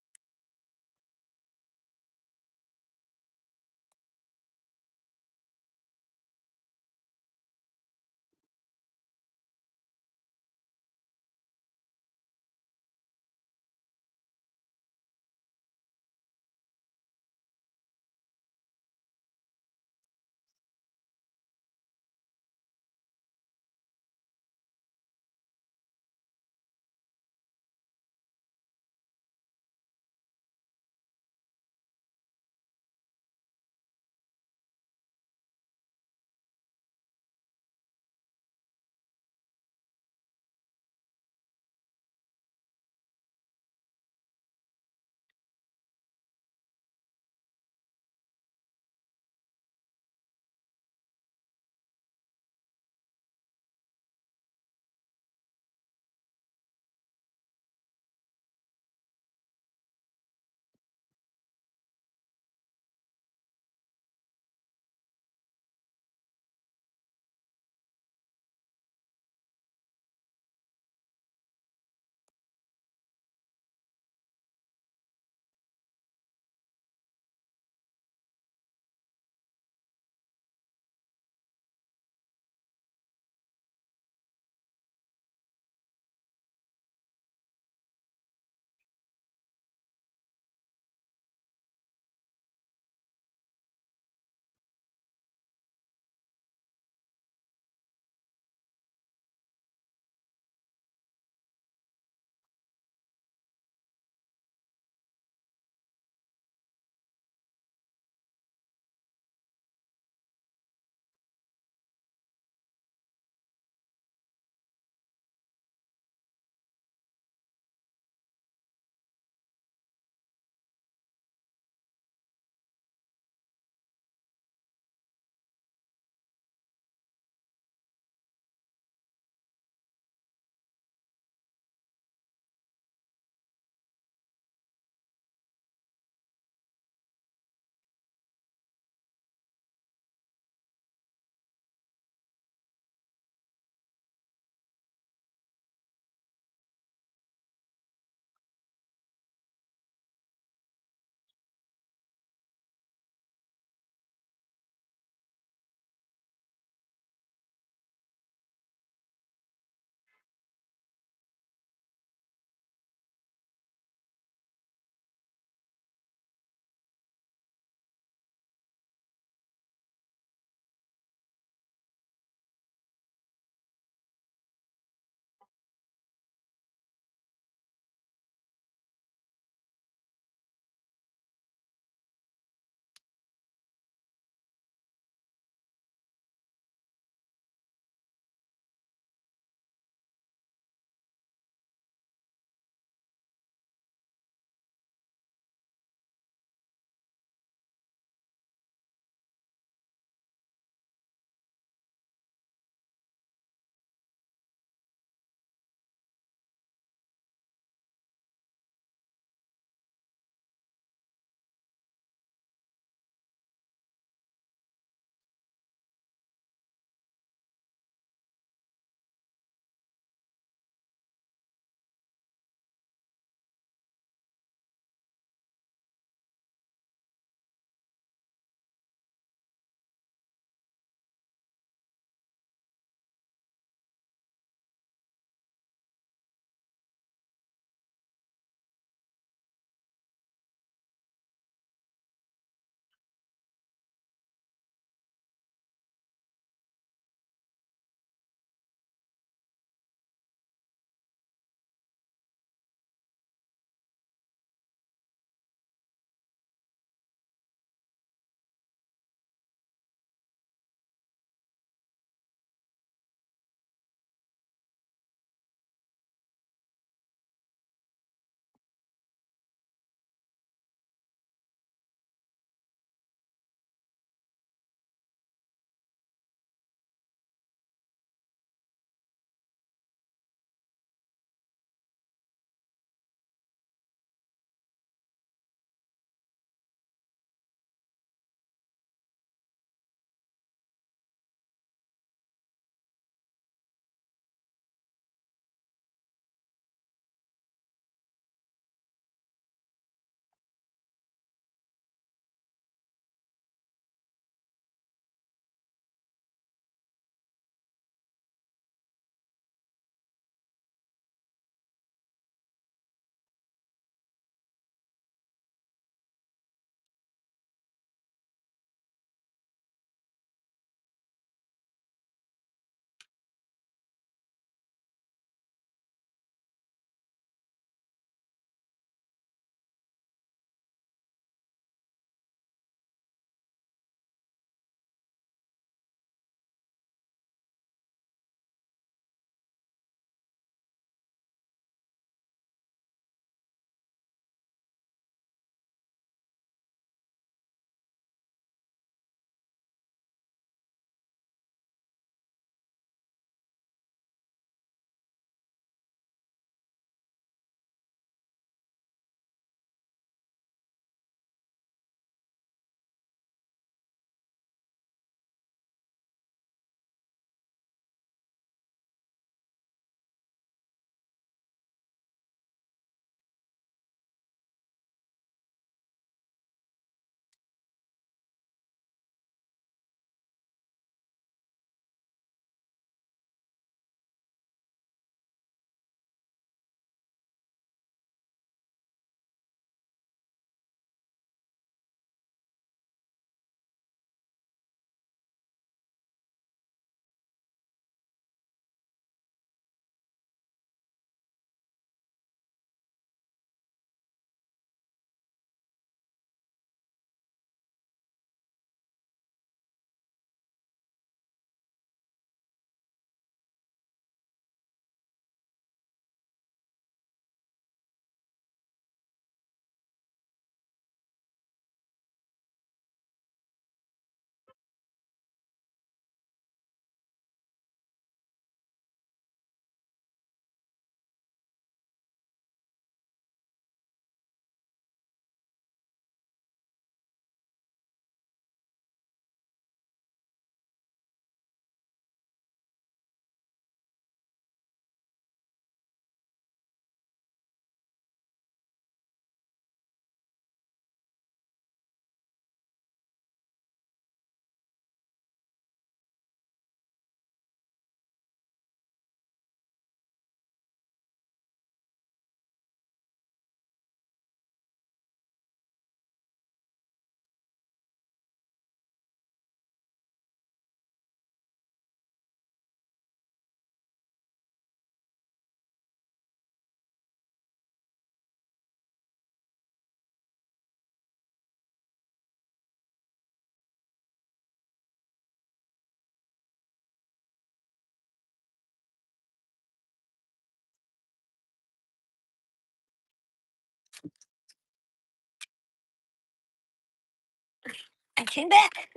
I came back.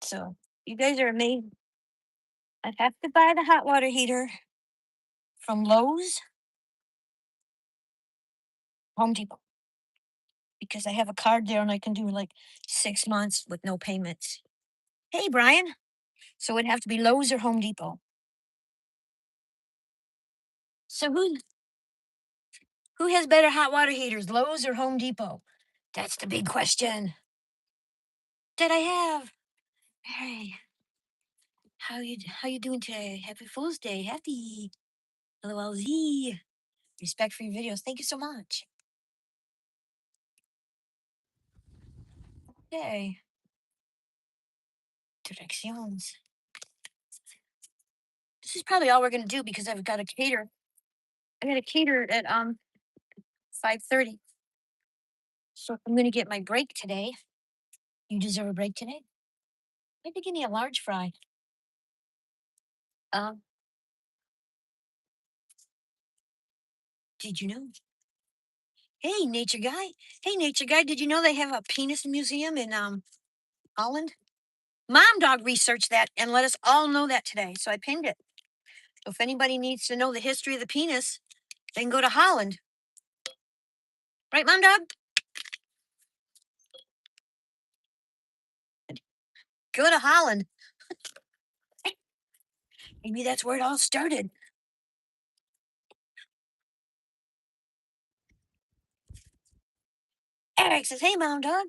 So you guys are amazing. I have to buy the hot water heater from Lowe's, Home Depot, because I have a card there and I can do like 6 months with no payments. Hey, Brian. So it'd have to be Lowe's or Home Depot. So who has better hot water heaters, Lowe's or Home Depot? That's the big question. That I have. Hey, how you doing today? Happy Fool's Day. Happy LOLZ. Respect for your videos. Thank you so much. Okay. Directions. This is probably all we're gonna do because I've got a cater. I got a cater at 5:30. So I'm gonna get my break today. You deserve a break today. Maybe give me a large fry. Um, did you know? Hey, nature guy. Hey, nature guy. Did you know they have a penis museum in Holland? Mom Dog researched that and let us all know that today. So I pinned it. So if anybody needs to know the history of the penis, they can go to Holland. Right, Mom Dog? Go to Holland. Maybe that's where it all started. Eric says, hey, Mom Dog.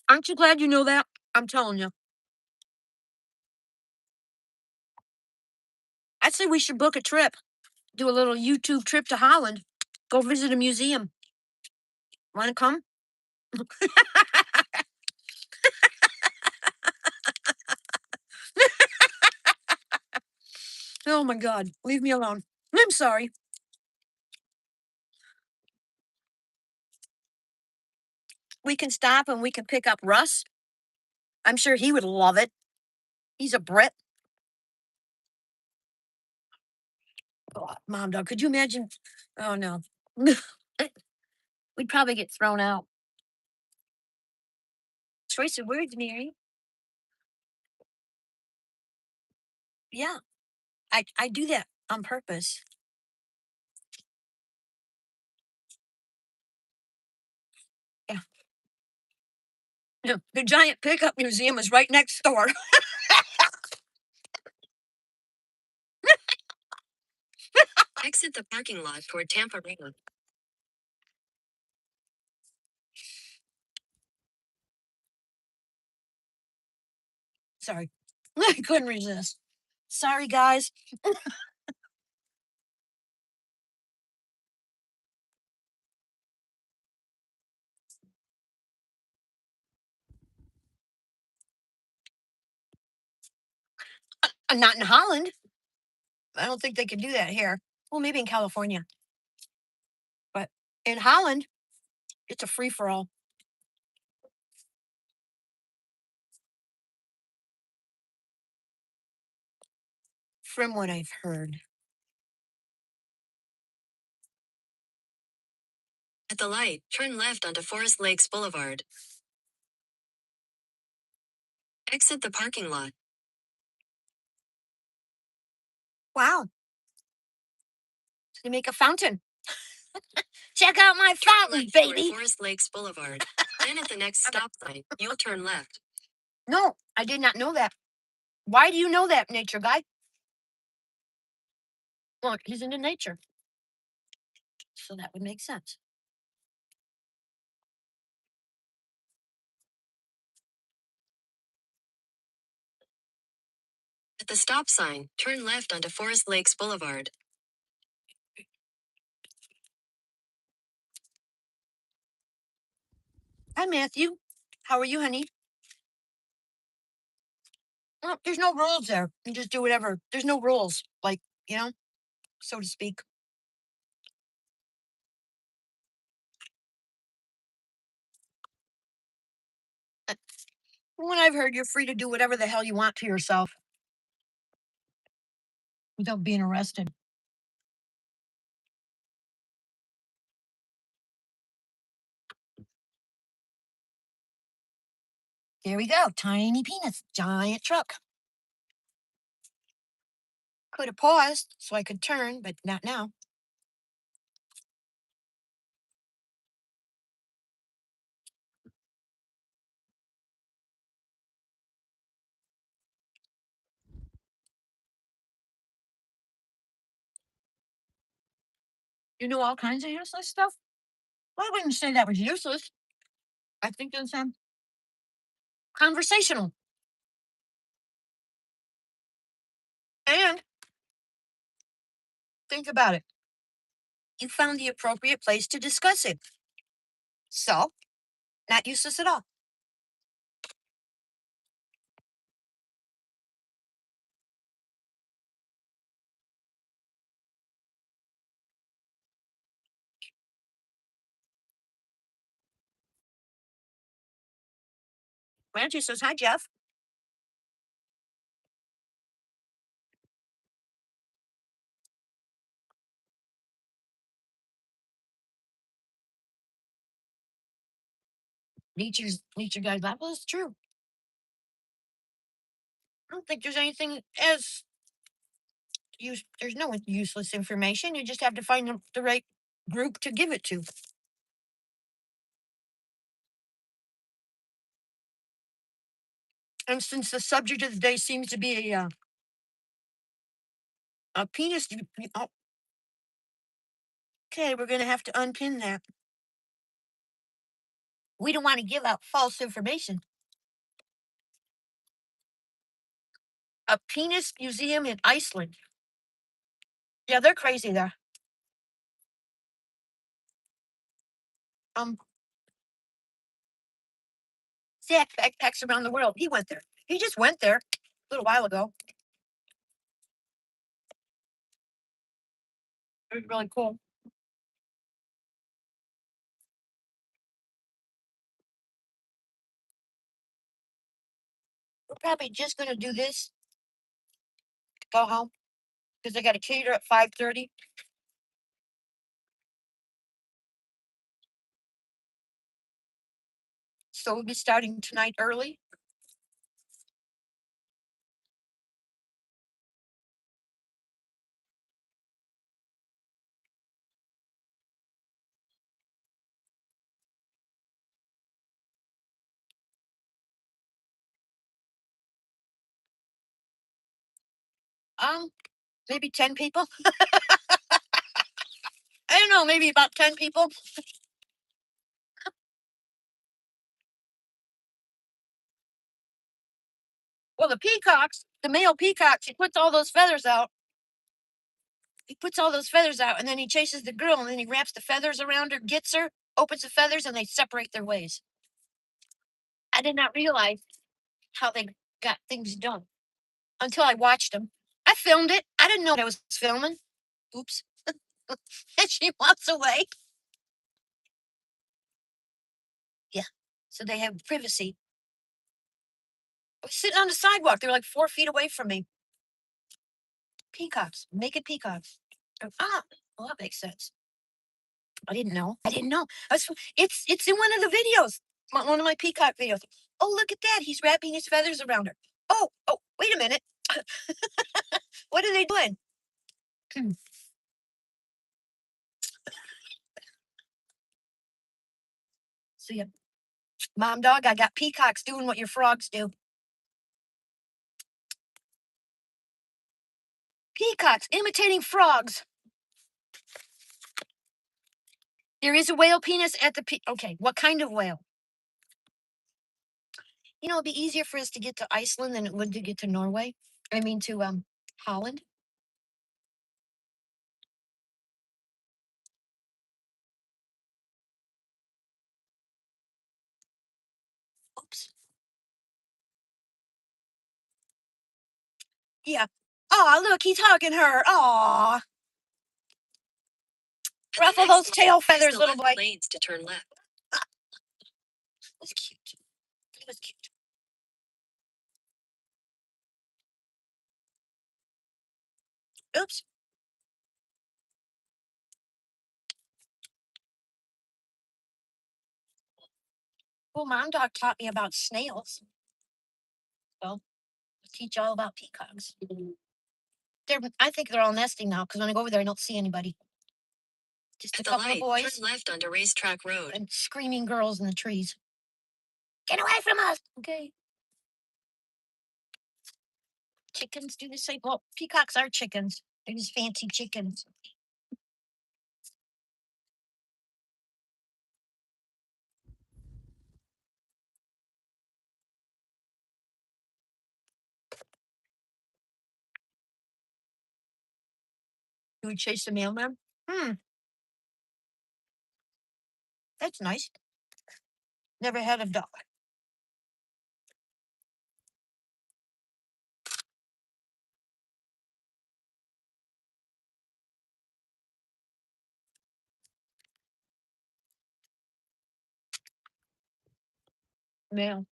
Aren't you glad you know that? I'm telling you. I'd say we should book a trip, do a little YouTube trip to Holland, go visit a museum. Want to come? Oh my God, leave me alone. I'm sorry. We can stop and we can pick up Russ. I'm sure he would love it. He's a Brit. Oh, Mom Dog, could you imagine? Oh no. We'd probably get thrown out. Choice of words, Mary. Yeah, I do that on purpose. Yeah. No, the giant pickup museum is right next door. Exit the parking lot toward Tampa Road. Sorry. I couldn't resist. Sorry, guys. I'm not in Holland. I don't think they can do that here. Well, maybe in California. But in Holland, it's a free for all. From what I've heard. At the light, turn left onto Forest Lakes Boulevard. Exit the parking lot. Wow. They make a fountain. Check out my fountain, baby. Forest Lakes Boulevard. Then at the next stop sign, you'll turn left. No, I did not know that. Why do you know that, nature guy? Look, he's into nature. So that would make sense. At the stop sign, turn left onto Forest Lakes Boulevard. Hi, Matthew. How are you, honey? Well, there's no rules there. You just do whatever. There's no rules, like, so to speak. From what I've heard, you're free to do whatever the hell you want to yourself. without being arrested. There we go. Tiny peanuts, giant truck. Could have paused so I could turn, but not now. You know all kinds of useless stuff. Well, I wouldn't say that was useless. I think it's conversational. And think about it. You found the appropriate place to discuss it. So, not useless at all. Blanche says, "Hi, Jeff." Nature guide lab. Well, it's true. I don't think there's anything as there's no useless information. You just have to find the right group to give it to. And since the subject of the day seems to be a penis, oh, okay, we're going to have to unpin that. We don't want to give out false information. A penis museum in Iceland. Yeah, they're crazy there. Um, Zach backpacks around the world. He went there. He just went there a little while ago. It was really cool. We're probably just going to do this, go home, because I got to cater at 5:30. So we'll be starting tonight early. Um, Maybe 10 people. I don't know, maybe about 10 people. Well, the peacocks, the male peacocks, he puts all those feathers out. He puts all those feathers out, and then he chases the girl, and then he wraps the feathers around her, gets her, opens the feathers, and they separate their ways. I did not realize how they got things done until I watched them. I filmed it. I didn't know what I was filming. Oops. And she walks away. Yeah. So they have privacy. I was sitting on the sidewalk. They're like 4 feet away from me. Peacocks. Naked peacocks. Well, that makes sense. I didn't know. I didn't know. It's in one of the videos. One of my peacock videos. Oh, look at that. He's wrapping his feathers around her. Oh, wait a minute. What are they doing? So yeah, mom dog, I got peacocks doing what your frogs do. Peacocks imitating frogs. There is a whale penis at the okay, what kind of whale? You know, it'd be easier for us to get to Iceland than it would to get to Norway. I mean to Holland. Oops. Yeah. Oh, look, he's hugging her. Aw. Ruffle those tail feathers, little boy. Lanes to turn left. It was cute. It was cute. Oops. Well, mom dog taught me about snails. So I'll teach you all about peacocks. I think they're all nesting now because when I go over there, I don't see anybody. Just a At the couple of light, boys turn left onto Racetrack Road. and screaming girls in the trees. Get away from us! Okay. Chickens do the same. Well, peacocks are chickens. They're just fancy chickens. You would chase the mailman? Hmm, that's nice. Never had a dog. Mail.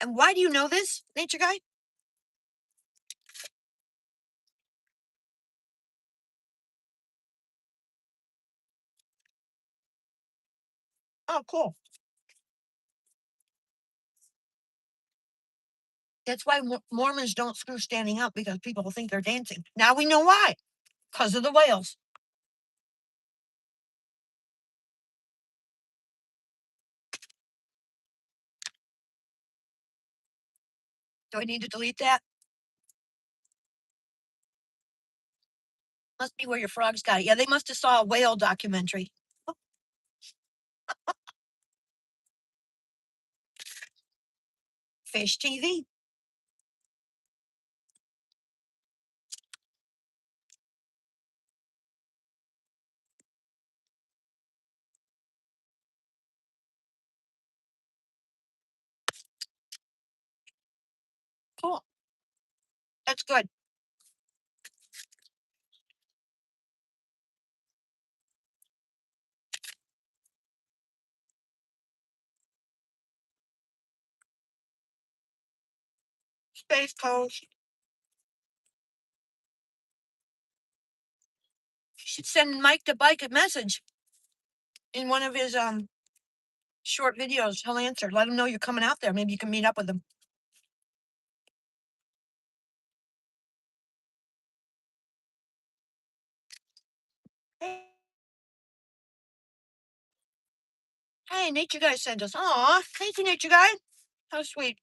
And why do you know this, nature guy? Oh, cool. That's why Mormons don't screw standing up because people will think they're dancing. Now we know why. Because of the whales. Do I need to delete that? Must be where your frogs got it. Yeah, they must have saw a whale documentary. Fish TV. Cool. That's good. Space Coast. You should send Mike the Bike a message in one of his short videos. He'll answer. Let him know you're coming out there. Maybe you can meet up with him. Hey, nature guy sent us. Aw, thank you, nature guy. How sweet.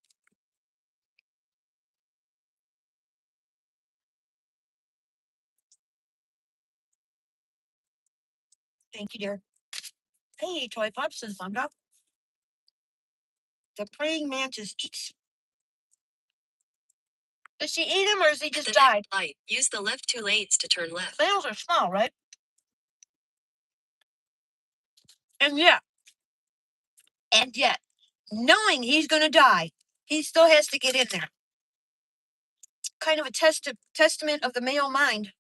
Thank you, dear. Hey, Toy Pops says I'm up. The praying mantis eats. Does she eat him or is he At just the died? next light, use the left 2 lanes to turn left. Snails are small, right? And yet, knowing he's going to die, he still has to get in there. Kind of a testament of the male mind.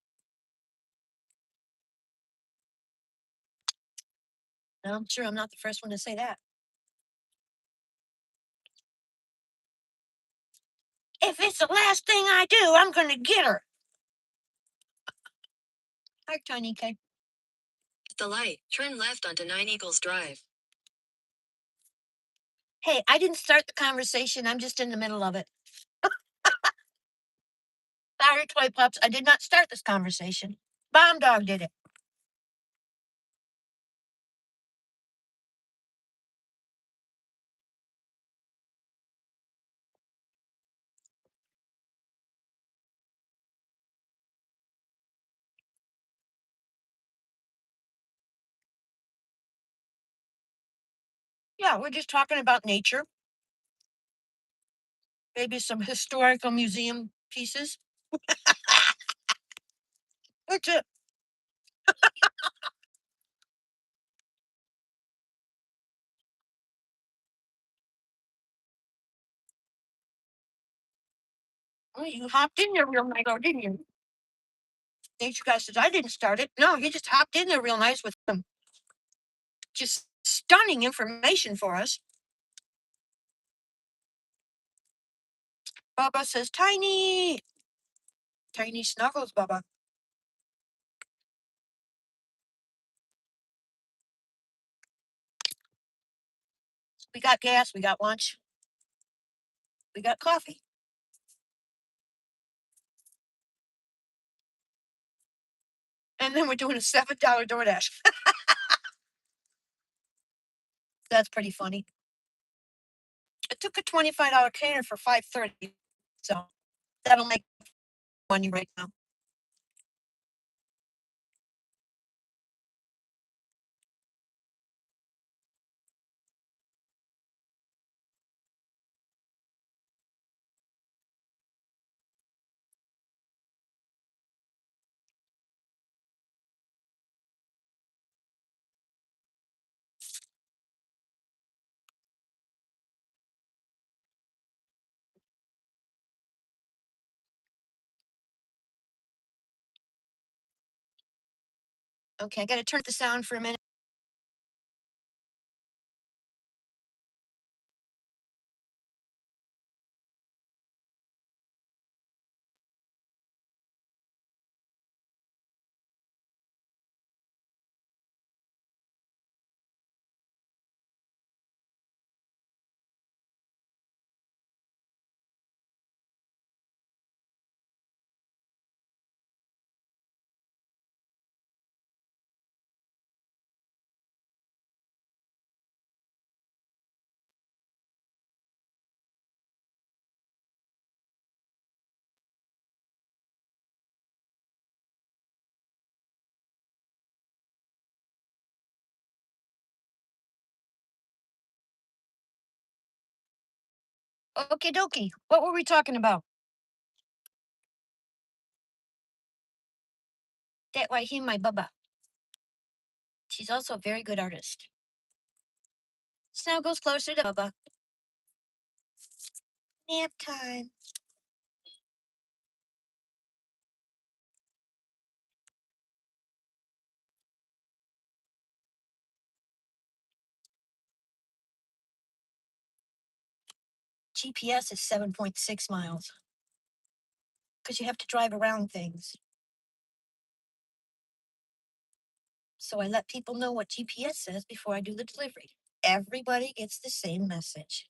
And I'm sure I'm not the first one to say that. If it's the last thing I do, I'm going to get her. Hi, Tiny K. At the light, turn left onto 9 Eagles Drive. Hey, I didn't start the conversation. I'm just in the middle of it. Sorry, Toy Pups. I did not start this conversation. Bomb Dog did it. Yeah, we're just talking about nature. Maybe some historical museum pieces. That's it. Oh, you hopped in there real nice, though, didn't you? Nature guy says, I didn't start it. No, you just hopped in there real nice with some just stunning information for us. Bubba says, Tiny. Tiny snuggles, Bubba. We got gas, we got lunch, we got coffee. And then we're doing a $7 DoorDash. That's pretty funny. I took a $25 container for 5.30, so that'll make money right now. Okay, I gotta turn the sound for a minute. Okie dokie. What were we talking about? That why him, my Bubba. She's also a very good artist. Snuggles closer to Bubba. Nap time. GPS is 7.6 miles because you have to drive around things. So I let people know what GPS says before I do the delivery. Everybody gets the same message.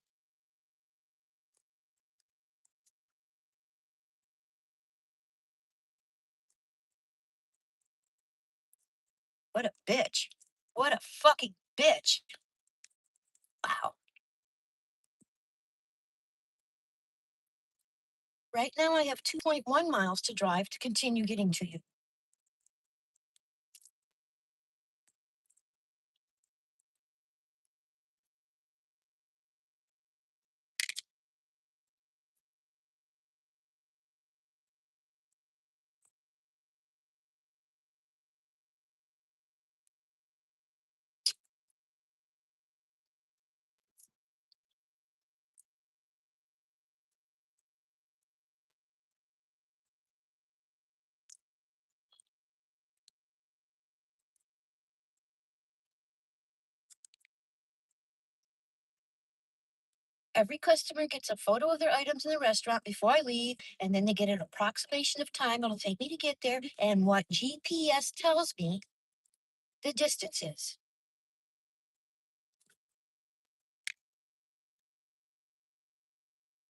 What a bitch. What a fucking bitch. Wow. Right now I have 2.1 miles to drive to continue getting to you. Every customer gets a photo of their items in the restaurant before I leave, and then they get an approximation of time it'll take me to get there and what GPS tells me the distance is.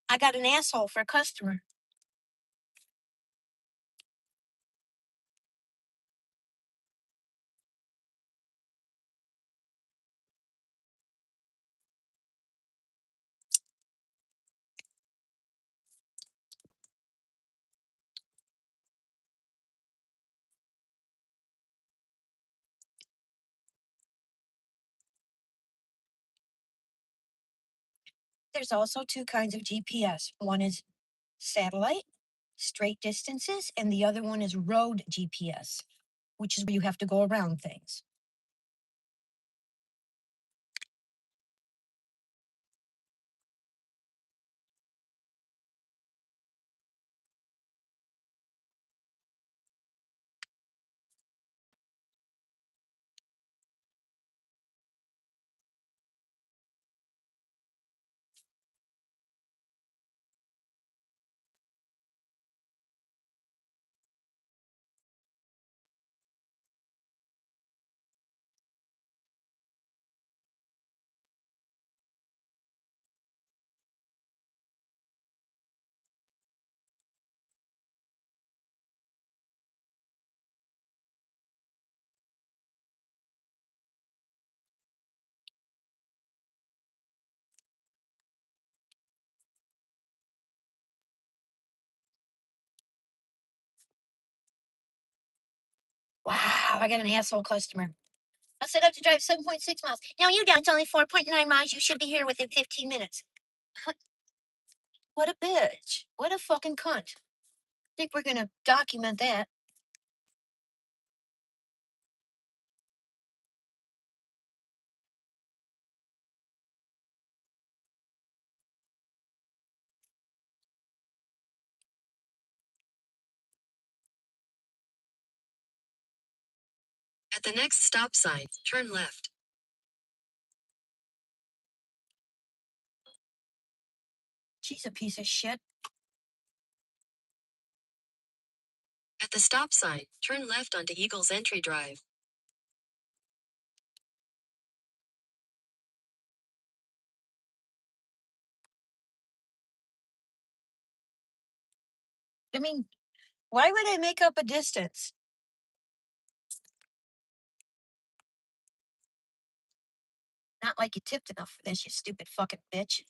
I got an asshole for a customer. There's also two kinds of GPS. One is satellite, straight distances, and the other one is road GPS, which is where you have to go around things. Wow, I got an asshole customer. I said I have to drive 7.6 miles. No, you don't. It's only 4.9 miles. You should be here within 15 minutes. What a bitch. What a fucking cunt. Think we're gonna document that. At the next stop sign, turn left. She's a piece of shit. At the stop sign, turn left onto Eagles Entry Drive. I mean, why would I make up a distance? Not like you tipped enough for this, you stupid fucking bitch.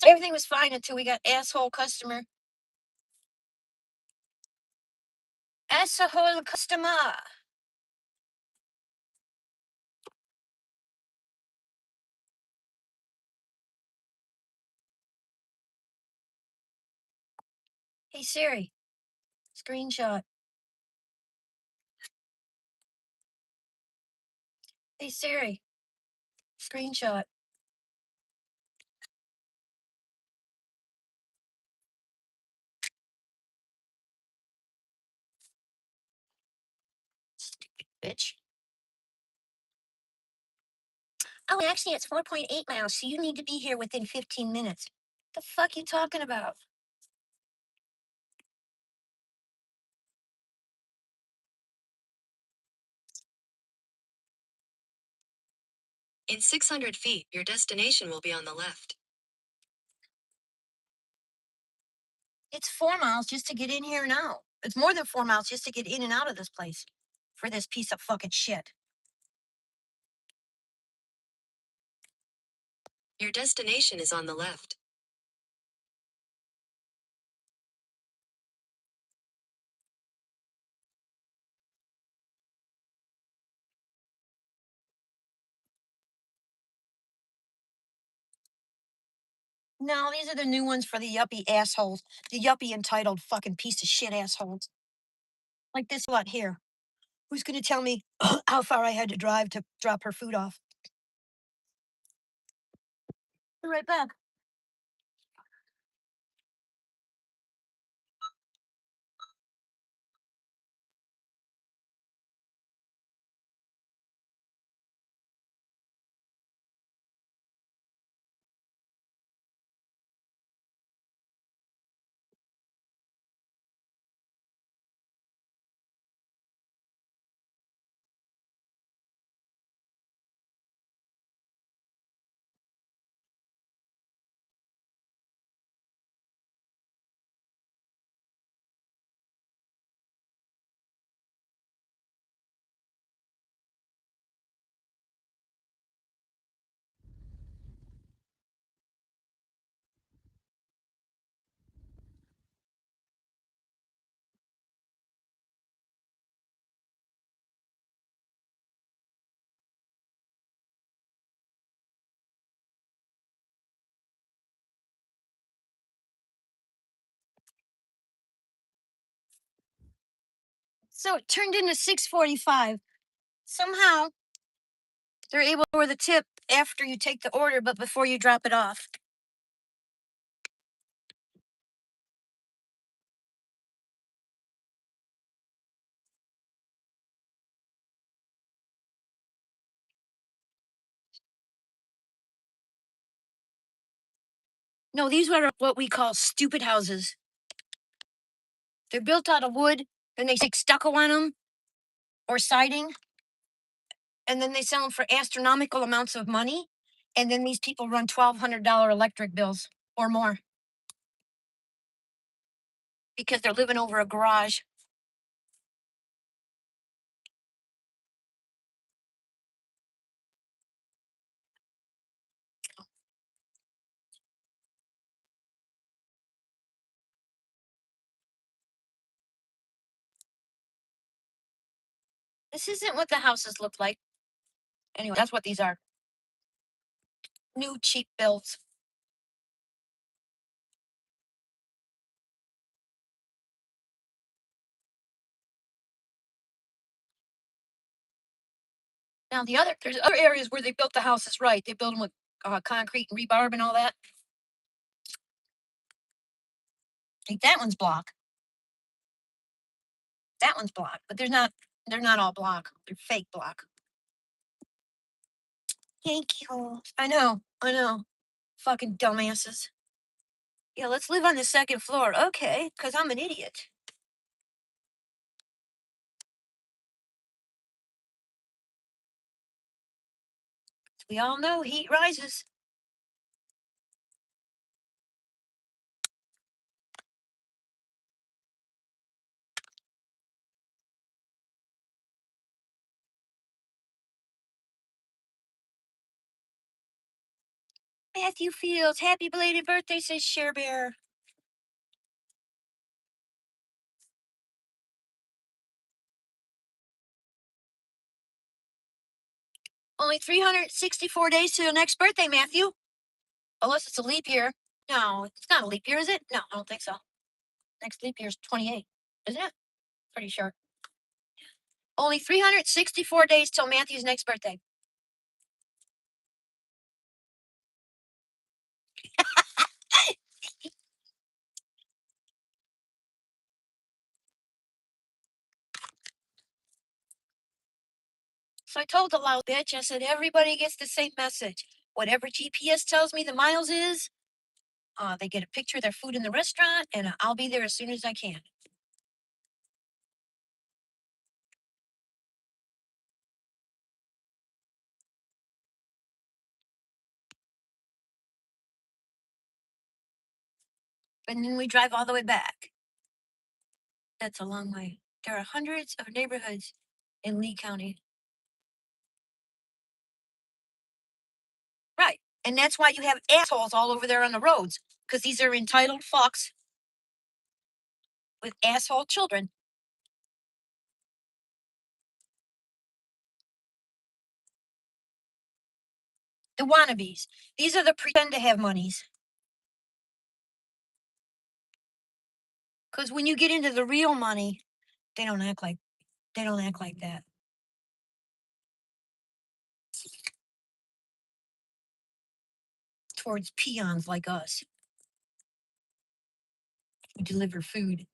Everything was fine until we got asshole customer. Asshole customer. Hey Siri, screenshot. Hey Siri, screenshot. Stupid bitch. Oh, actually, it's 4.8 miles, so you need to be here within 15 minutes. The fuck you talking about? In 600 feet, your destination will be on the left. It's 4 miles just to get in here now. It's more than 4 miles just to get in and out of this place for this piece of fucking shit. Your destination is on the left. No, these are the new ones for the yuppie assholes. The yuppie entitled fucking piece of shit assholes. Like this lot here. Who's going to tell me how far I had to drive to drop her food off? Be right back. So it turned into 6:45. Somehow they're able to lower the tip after you take the order, but before you drop it off. No, these are what we call stupid houses. They're built out of wood, then they stick stucco on them or siding, and then they sell them for astronomical amounts of money. And then these people run $1,200 electric bills or more because they're living over a garage. This isn't what the houses look like. Anyway, that's what these are. New cheap builds. Now there's other areas where they built the houses right. They build them with concrete and rebarb and all that. Like that one's block. That one's block, but they're not all block. They're fake block. Thank you. I know. Fucking dumbasses. Yeah, let's live on the second floor. Okay, because I'm an idiot. We all know heat rises. Matthew Fields, happy belated birthday, says Share Bear. Only 364 days to your next birthday, Matthew. Unless it's a leap year. No, it's not a leap year, is it? No, I don't think so. Next leap year is 28, isn't it? Pretty sure. Only 364 days till Matthew's next birthday. So I told the loud bitch, I said, everybody gets the same message. Whatever GPS tells me the miles is, they get a picture of their food in the restaurant, and I'll be there as soon as I can. And then we drive all the way back. That's a long way. There are hundreds of neighborhoods in Lee County. Right. And that's why you have assholes all over there on the roads, because these are entitled fucks with asshole children. The wannabes. These are the pretend to have monies. Because when you get into the real money, they don't act like that. Towards peons like us who deliver food.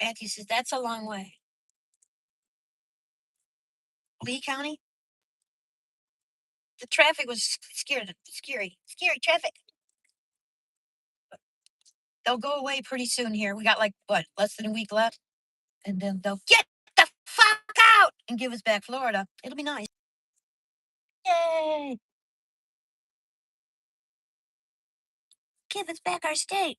Matthew says that's a long way. Lee County? The traffic was scary traffic. They'll go away pretty soon here. We got like, what, less than a week left? And then they'll get the fuck out and give us back Florida. It'll be nice. Yay! Give us back our state.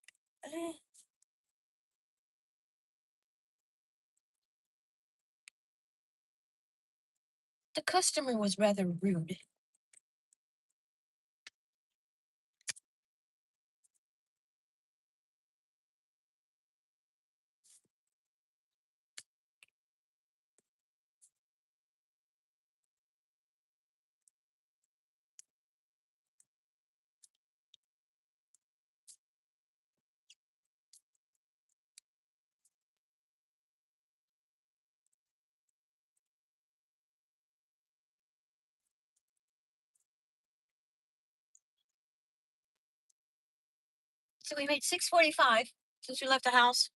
The customer was rather rude. So we made 645 since we left the house.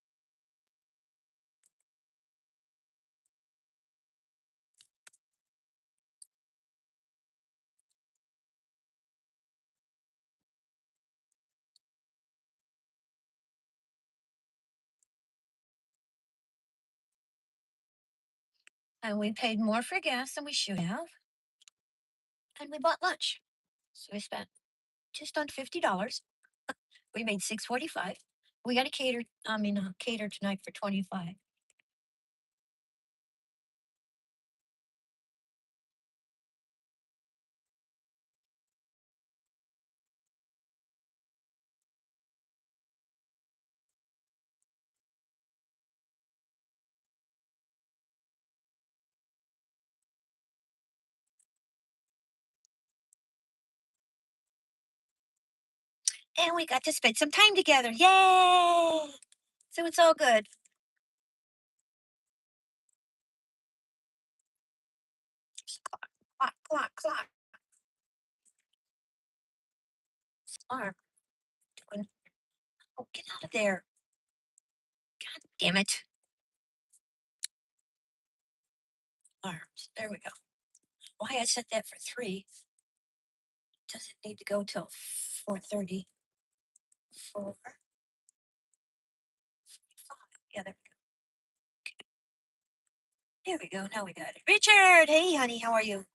And we paid more for gas than we should have. And we bought lunch. So we spent just on $50. We made 645. We got a cater tonight for 25. And we got to spend some time together. Yay! So it's all good. Clock, clock, clock. Alarm. Doing- Oh, get out of there. God damn it. Alarms. There we go. Why I set that for 3. Doesn't need to go till 4:30. 4, 5. Yeah, there we go. Now we got it. Richard, hey honey, how are you?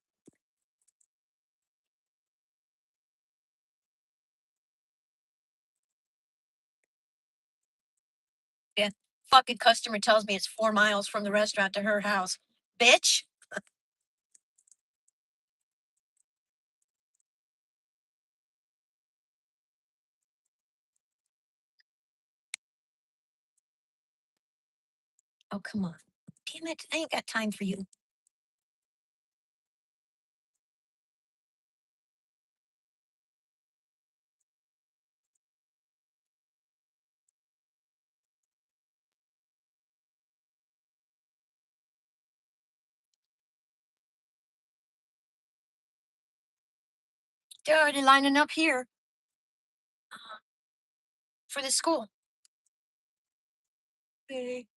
Yeah. Fucking customer tells me it's 4 miles from the restaurant to her house. Bitch. Oh, come on. Damn it. I ain't got time for you. They're already lining up here for the school. Really?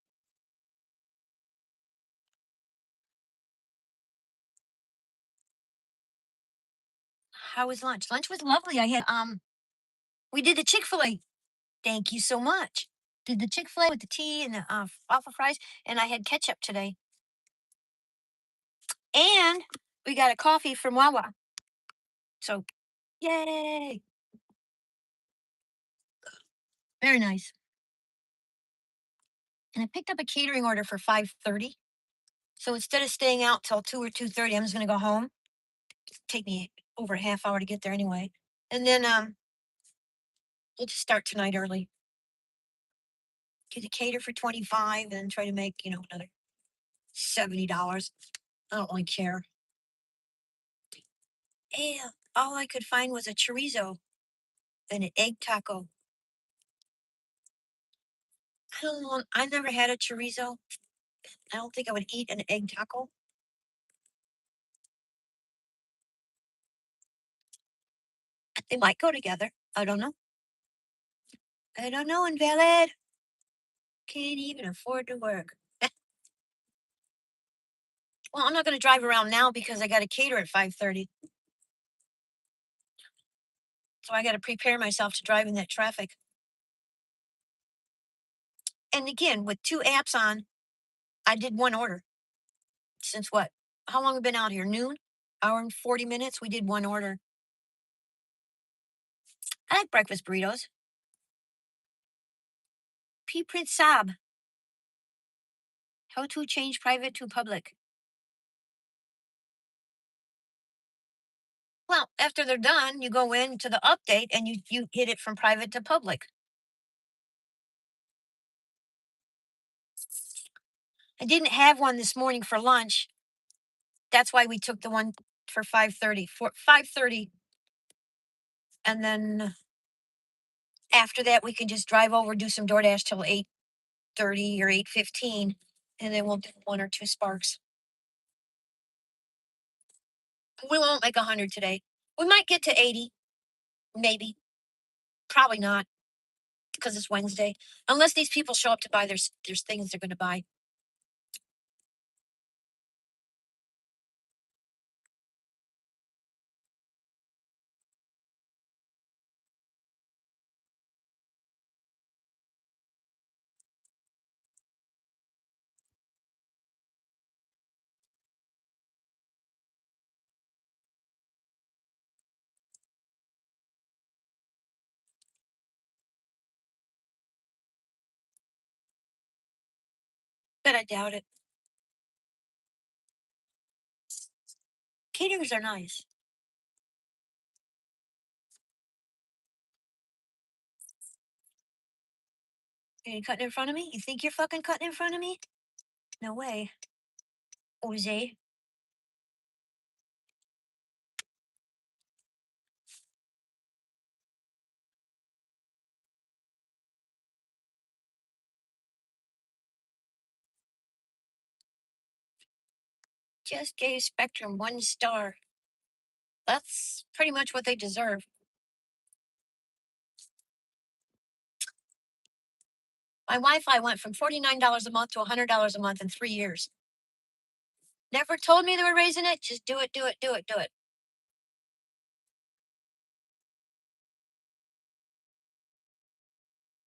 How was lunch? Lunch was lovely. We did the Chick-fil-A. Thank you so much. Did the Chick-fil-A with the tea and the waffle fries, and I had ketchup today. And we got a coffee from Wawa. So, yay! Very nice. And I picked up a catering order for 5:30. So instead of staying out till 2 or 2:30, I'm just gonna go home. Take me over a half hour to get there anyway. And then we'll just start tonight early. Get a cater for 25 and try to make, another $70. I don't really care. Yeah. All I could find was a chorizo and an egg taco. I don't know. I never had a chorizo. I don't think I would eat an egg taco. They might go together. I don't know. I don't know, invalid. Can't even afford to work. Well, I'm not going to drive around now because I got to cater at 5:30. So I got to prepare myself to drive in that traffic. And again, with 2 apps on, I did 1 order. Since what? How long have we been out here? Noon? Hour and 40 minutes? We did 1 order. I like breakfast burritos. P. Prince Sab. How to change private to public. Well, after they're done, you go into the update and you hit it from private to public. I didn't have one this morning for lunch. That's why we took the one for 5:30. For 5:30. And then after that, we can just drive over, do some DoorDash till 8:30 or 8:15, and then we'll do 1 or 2 sparks. We won't make 100 today. We might get to 80, maybe. Probably not because it's Wednesday. Unless these people show up to buy there's things they're going to buy. but I doubt it. Caterers are nice. Are you cutting in front of me? You think you're fucking cutting in front of me? No way. Jose. Just gave Spectrum 1 star. That's pretty much what they deserve. My Wi Fi went from $49 a month to $100 a month in 3 years. Never told me they were raising it. Just do it, do it, do it, do it.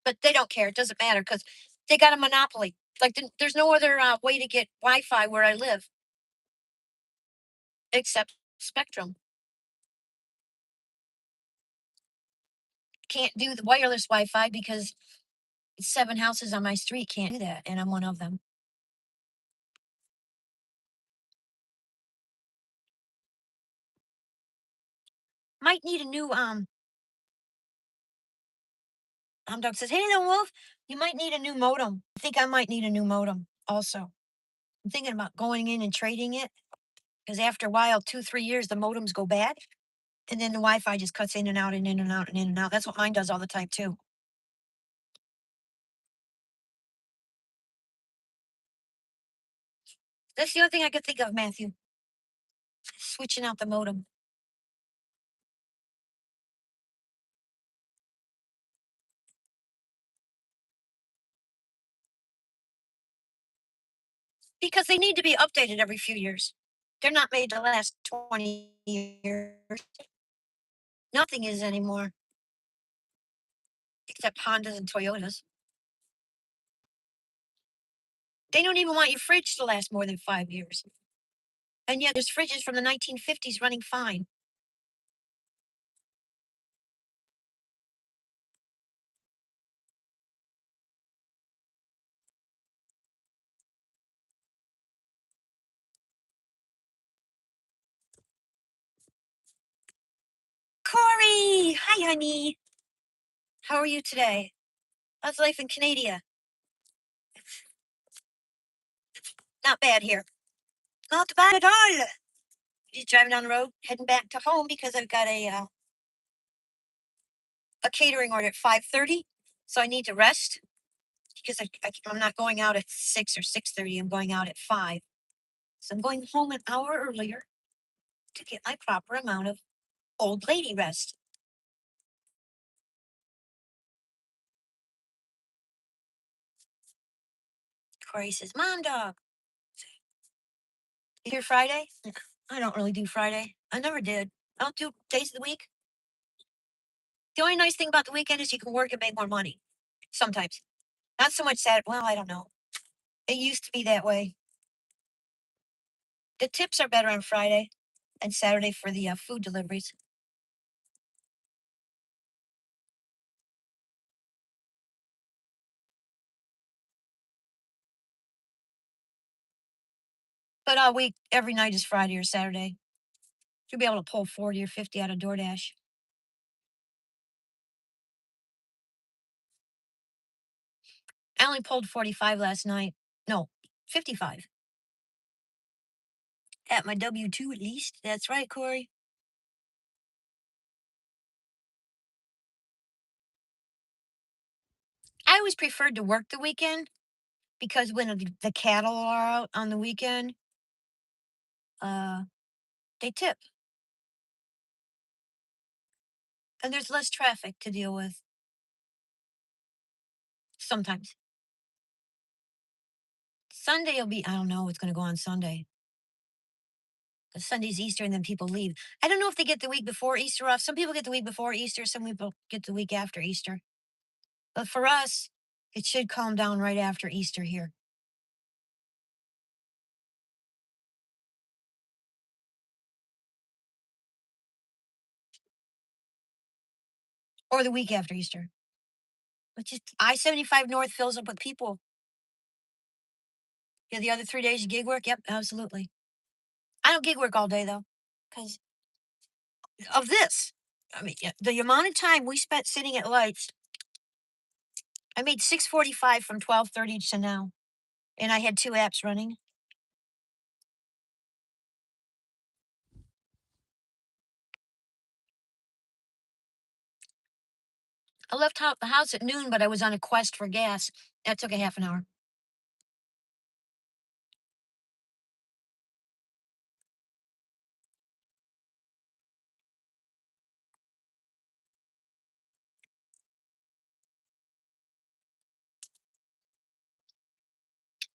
But they don't care. It doesn't matter because they got a monopoly. Like, there's no other way to get Wi Fi where I live except Spectrum. Can't do the wireless Wi Fi because 7 houses on my street can't do that, and I'm one of them. Might need a new dog says, "Hey, little wolf, you might need a new modem." I think I might need a new modem also. I'm thinking about going in and trading it because after a while, 2, 3 years, the modems go bad, and then the Wi-Fi just cuts in and out and in and out and in and out. That's what mine does all the time too. That's the only thing I could think of, Matthew. Switching out the modem. Because they need to be updated every few years. They're not made to last 20 years. Nothing is anymore, except Hondas and Toyotas. They don't even want your fridge to last more than 5 years. And yet there's fridges from the 1950s running fine. Corey! Hi, honey. How are you today? How's life in Canada? Not bad here. Not bad at all. Just driving down the road, heading back to home because I've got a catering order at 5:30, so I need to rest because I'm not going out at 6 or 6:30. I'm going out at 5, so I'm going home an hour earlier to get my proper amount of old lady rest. Corey says, "Mom, dog, you here Friday?" I don't really do Friday. I never did. I don't do days of the week. The only nice thing about the weekend is you can work and make more money. Sometimes. Not so much Saturday. Well, I don't know. It used to be that way. The tips are better on Friday and Saturday for the food deliveries. But all week, every night is Friday or Saturday. You'll be able to pull 40 or 50 out of DoorDash. I only pulled 45 last night. No, 55. At my W-2 at least. That's right, Corey. I always preferred to work the weekend because when the cattle are out on the weekend, uh, they tip. And there's less traffic to deal with sometimes. Sunday will be, I don't know what's going to go on Sunday. 'Cause Sunday's Easter and then people leave. I don't know if they get the week before Easter off. Some people get the week before Easter, some people get the week after Easter. But for us, it should calm down right after Easter here or the week after Easter. But just I 75 North fills up with people. Yeah, the other 3 days you gig work. Yep, absolutely. I don't gig work all day though, because of this. I mean, yeah, the amount of time we spent sitting at lights. I made 6:45 from 12:30 to now, and I had 2 apps running. I left the house at noon, but I was on a quest for gas. That took a half an hour.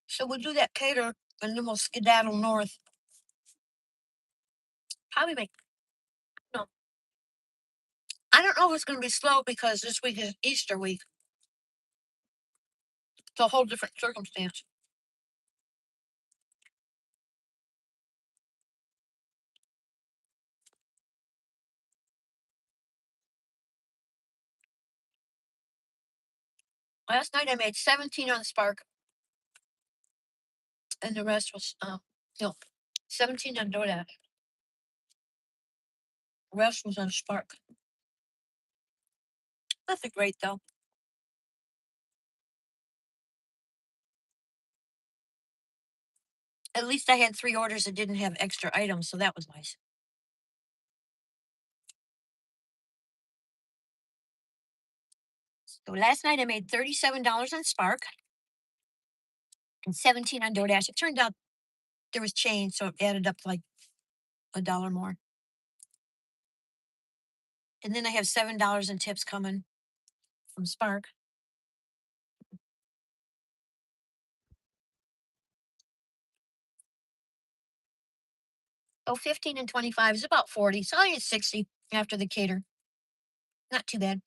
So we'll do that cater, and then we'll skedaddle north. Probably make no. I don't know if it's going to be slow because this week is Easter week. It's a whole different circumstance. Last night I made 17 on Spark, and the rest was no, 17 on DoorDash. The rest was on Spark. Nothing great though. At least I had 3 orders that didn't have extra items, so that was nice. So last night I made $37 on Spark and 17 on DoorDash. It turned out there was change, so it added up to like $1 more. And then I have $7 in tips coming from Spark. Oh, 15 and 25 is about 40. So I get 60 after the cater. Not too bad.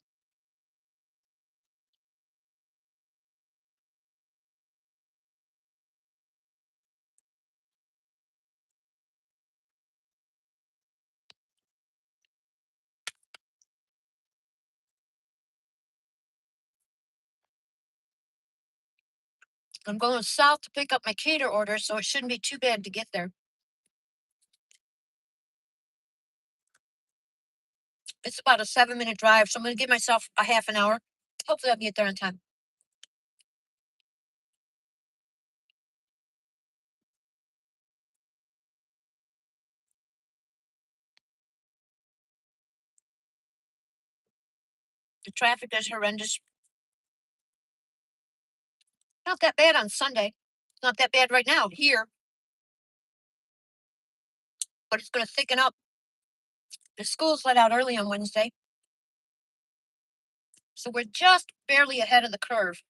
I'm going south to pick up my cater order, so it shouldn't be too bad to get there. It's about a 7-minute drive, so I'm going to give myself a half an hour. Hopefully, I'll get there on time. The traffic is horrendous. Not that bad on Sunday. It's not that bad right now here, but it's going to thicken up. The school's let out early on Wednesday, so we're just barely ahead of the curve.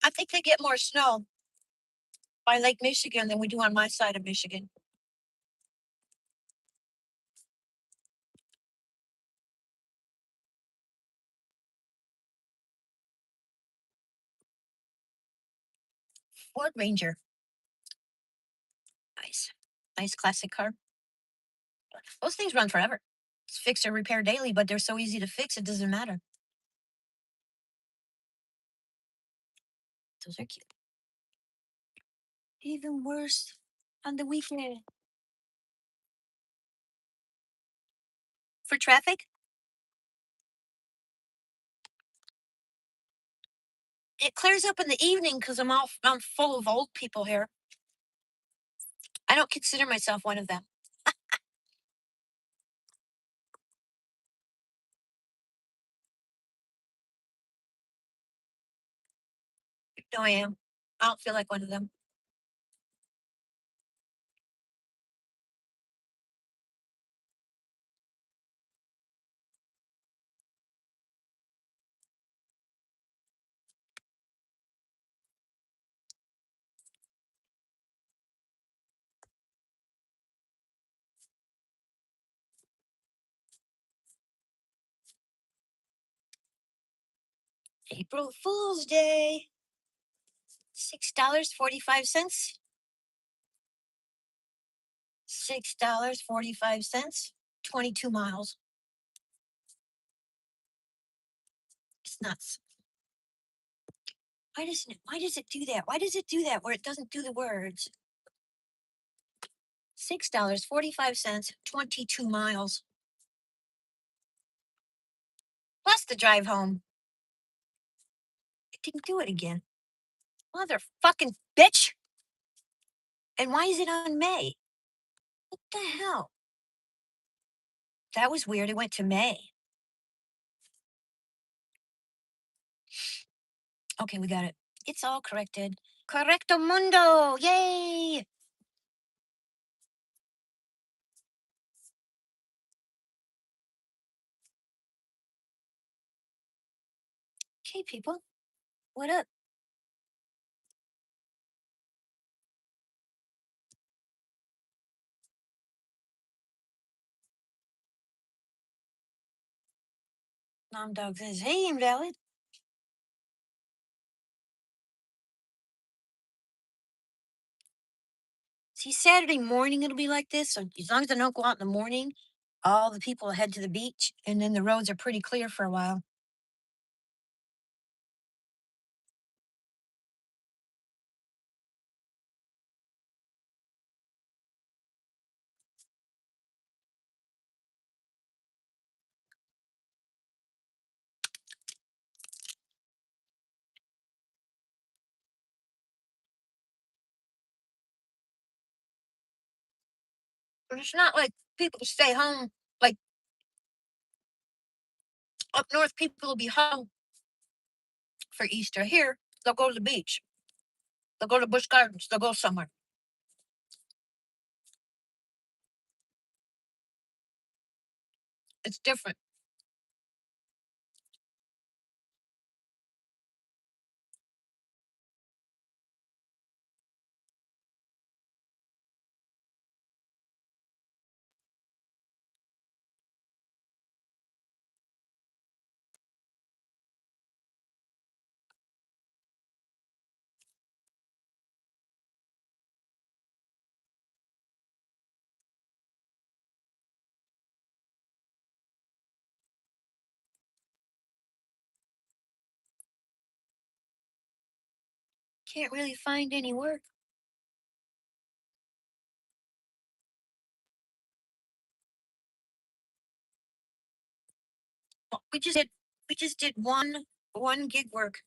I think they get more snow by Lake Michigan than we do on my side of Michigan. Ford Ranger. Nice. Nice classic car. Those things run forever. It's fix or repair daily, but they're so easy to fix, it doesn't matter. Those are cute. Even worse on the weekend. For traffic, it clears up in the evening because I'm full of old people here. I don't consider myself one of them. No, I am. I don't feel like one of them. April Fool's Day. $6.45. $6.45. 22 miles. It's nuts. Why does it do that? Why does it do that where it doesn't do the words? $6.45, 22 miles. Plus the drive home. It didn't do it again. Motherfucking bitch. And why is it on May? What the hell? That was weird. It went to May. Okay, we got it. It's all corrected. Correcto mundo. Yay. Okay, people. What up? Mom Dog says, hey, invalid. See, Saturday morning it'll be like this. So as long as I don't go out in the morning, all the people head to the beach, and then the roads are pretty clear for a while. But it's not like people stay home. Like up north, people will be home for Easter. Here, they'll go to the beach. They'll go to Busch Gardens. They'll go somewhere. It's different. Can't really find any work. Well, we just did one gig work.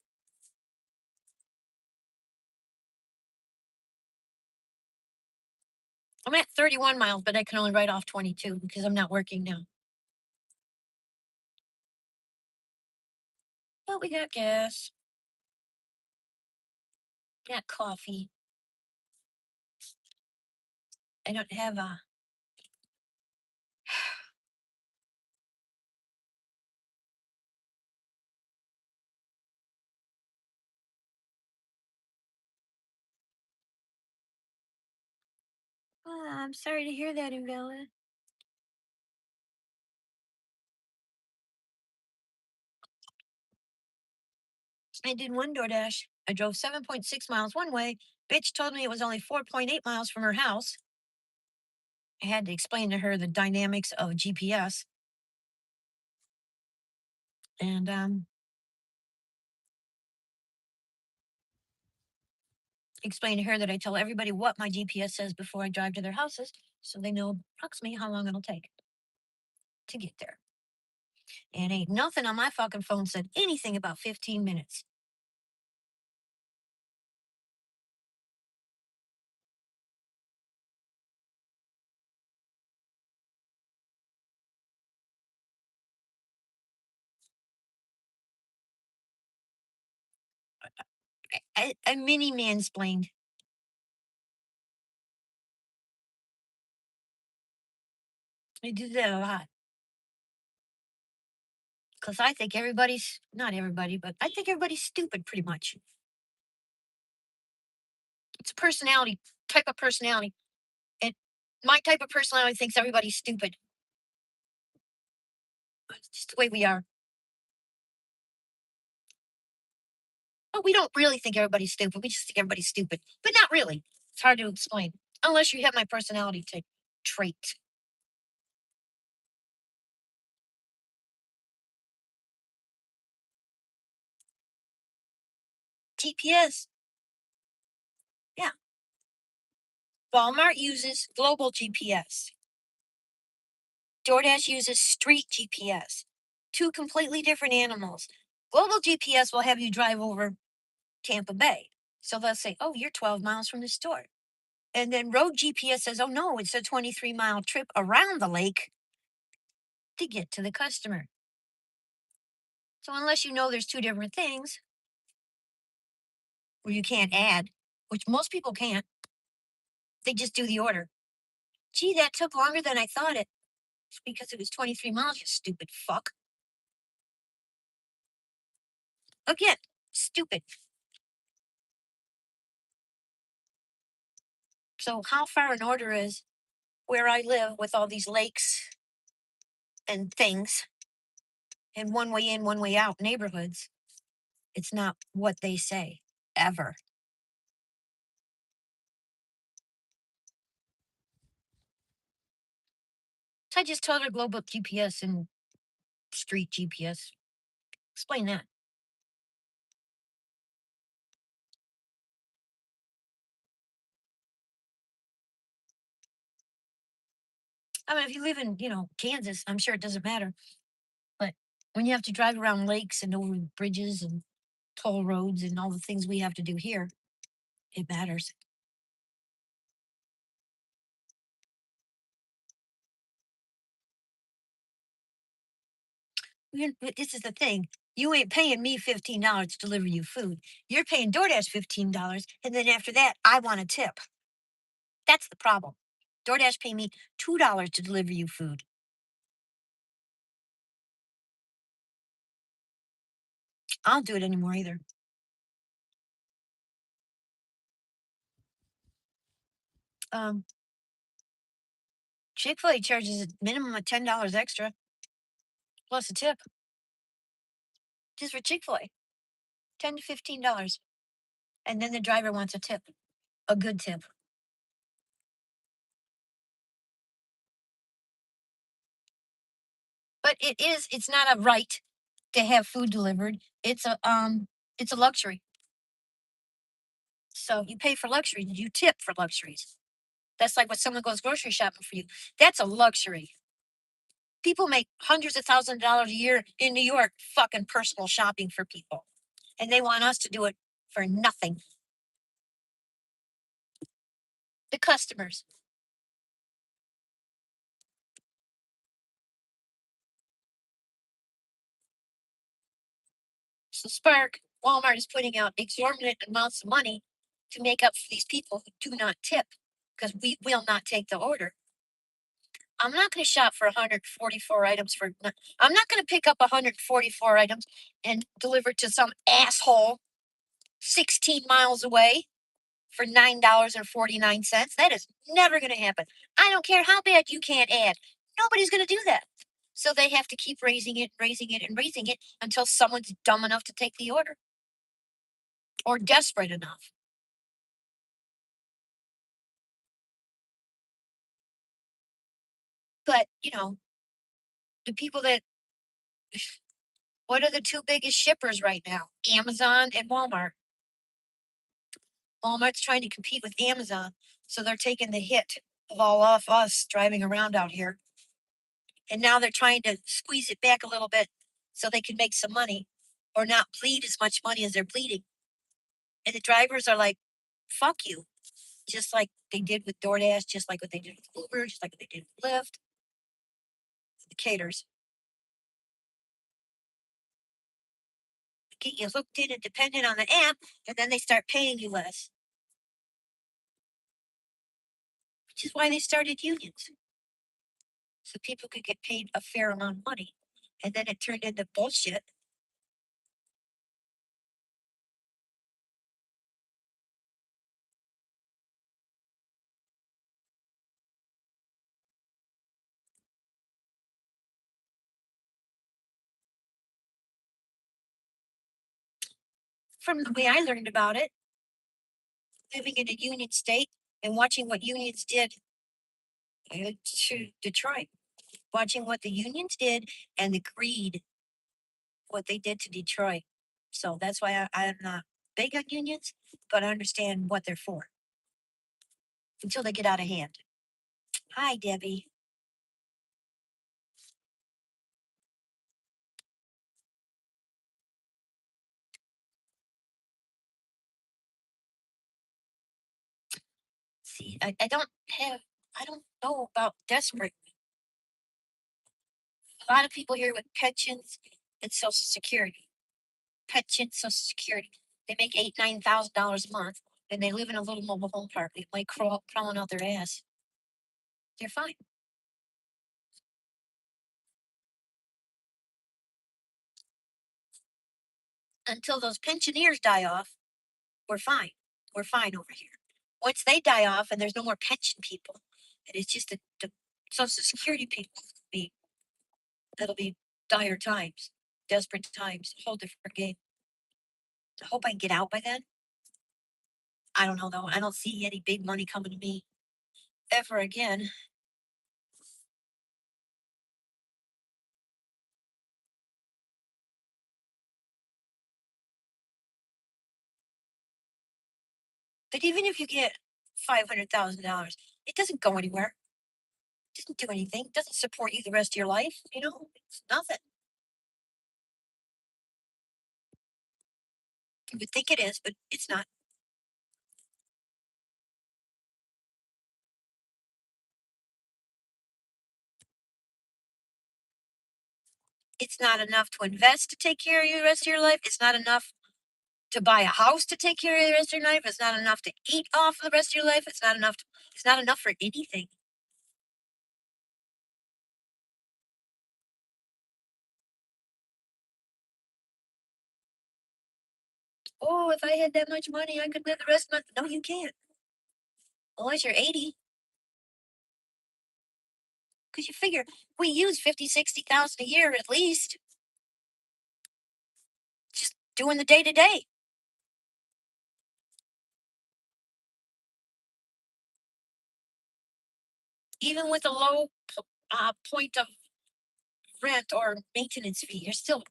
I'm at 31 miles, but I can only write off 22 because I'm not working now. But we got gas, got coffee. I don't have a. Oh, I'm sorry to hear that, invalid. I did one DoorDash. I drove 7.6 miles one way. Bitch told me it was only 4.8 miles from her house. I had to explain to her the dynamics of GPS. And explain to her that I tell everybody what my GPS says before I drive to their houses so they know approximately how long it'll take to get there. And ain't nothing on my fucking phone said anything about 15 minutes. I mini mansplained. I do that a lot. Because I think everybody's, not everybody, but I think everybody's stupid pretty much. It's a personality, type of personality. And my type of personality thinks everybody's stupid. It's just the way we are. Well, we don't really think everybody's stupid. We just think everybody's stupid, but not really. It's hard to explain unless you have my personality trait. GPS. Yeah. Walmart uses global GPS. DoorDash uses street GPS. Two completely different animals. Global GPS will have you drive over Tampa Bay. So they'll say, oh, you're 12 miles from the store. And then road GPS says, oh, no, it's a 23-mile trip around the lake to get to the customer. So unless you know there's two different things where you can't add, which most people can't, they just do the order. Gee, that took longer than I thought it. It's because it was 23 miles, you stupid fuck. Again, stupid. So how far an order is where I live with all these lakes and things and one way in, one way out neighborhoods, it's not what they say ever. So I just told her global GPS and street GPS. Explain that. I mean, if you live in, Kansas, I'm sure it doesn't matter. But when you have to drive around lakes and over bridges and toll roads and all the things we have to do here, it matters. But this is the thing. You ain't paying me $15 to deliver you food. You're paying DoorDash $15, and then after that, I want a tip. That's the problem. DoorDash pay me $2 to deliver you food. I don't do it anymore either. Um, Chick-fil-A charges a minimum of $10 extra plus a tip just for Chick-fil-A. $10 to $15. And then the driver wants a tip, a good tip. But it's not a right to have food delivered. It's a luxury. So you pay for luxury. You tip for luxuries. That's like when someone goes grocery shopping for you. That's a luxury. People make hundreds of thousands of dollars a year in New York fucking personal shopping for people. And they want us to do it for nothing. The customers. So Spark, Walmart is putting out exorbitant amounts of money to make up for these people who do not tip because we will not take the order. I'm not going to shop for 144 items for. I'm not going to pick up 144 items and deliver to some asshole 16 miles away for $9.49. That is never going to happen. I don't care how bad you can't add. Nobody's going to do that. So they have to keep raising it, raising it, and raising it until someone's dumb enough to take the order or desperate enough. But, the people that, what are the two biggest shippers right now? Amazon and Walmart. Walmart's trying to compete with Amazon. So they're taking the hit of all of us driving around out here. And now they're trying to squeeze it back a little bit so they can make some money or not bleed as much money as they're bleeding. And the drivers are like, fuck you. Just like they did with DoorDash, just like what they did with Uber, just like what they did with Lyft, the caters. Get you hooked in and dependent on the app, and then they start paying you less. Which is why they started unions. So people could get paid a fair amount of money. And then it turned into bullshit. from the way I learned about it, living in a union state and watching what unions did to Detroit, watching what the unions did and the greed, what they did to Detroit. So that's why I'm not big on unions, but I understand what they're for until they get out of hand. Hi, Debbie. See, I don't know about desperate. A lot of people here with pensions and Social Security. Pension, Social Security. They make $9,000 a month, and they live in a little mobile home park. They might crawling out their ass. They're fine until those pensioners die off. We're fine. We're fine over here. Once they die off, and there's no more pension people, and it's just the Social Security people, be that'll be dire times, desperate times, a whole different game. I hope I can get out by then. I don't know though. I don't see any big money coming to me ever again. But even if you get $500,000, it doesn't go anywhere. It doesn't do anything. It doesn't support you the rest of your life. It's nothing. You would think it is, but it's not. It's not enough to invest to take care of you the rest of your life. It's not enough to buy a house to take care of you the rest of your life. It's not enough to eat off the rest of your life. It's not enough. It's not enough for anything. Oh, if I had that much money, I could live the rest of my. No, you can't. Unless you're 80. Because you figure we use 50, 60,000 a year at least, just doing the day to day. Even with a low point of rent or maintenance fee, you're still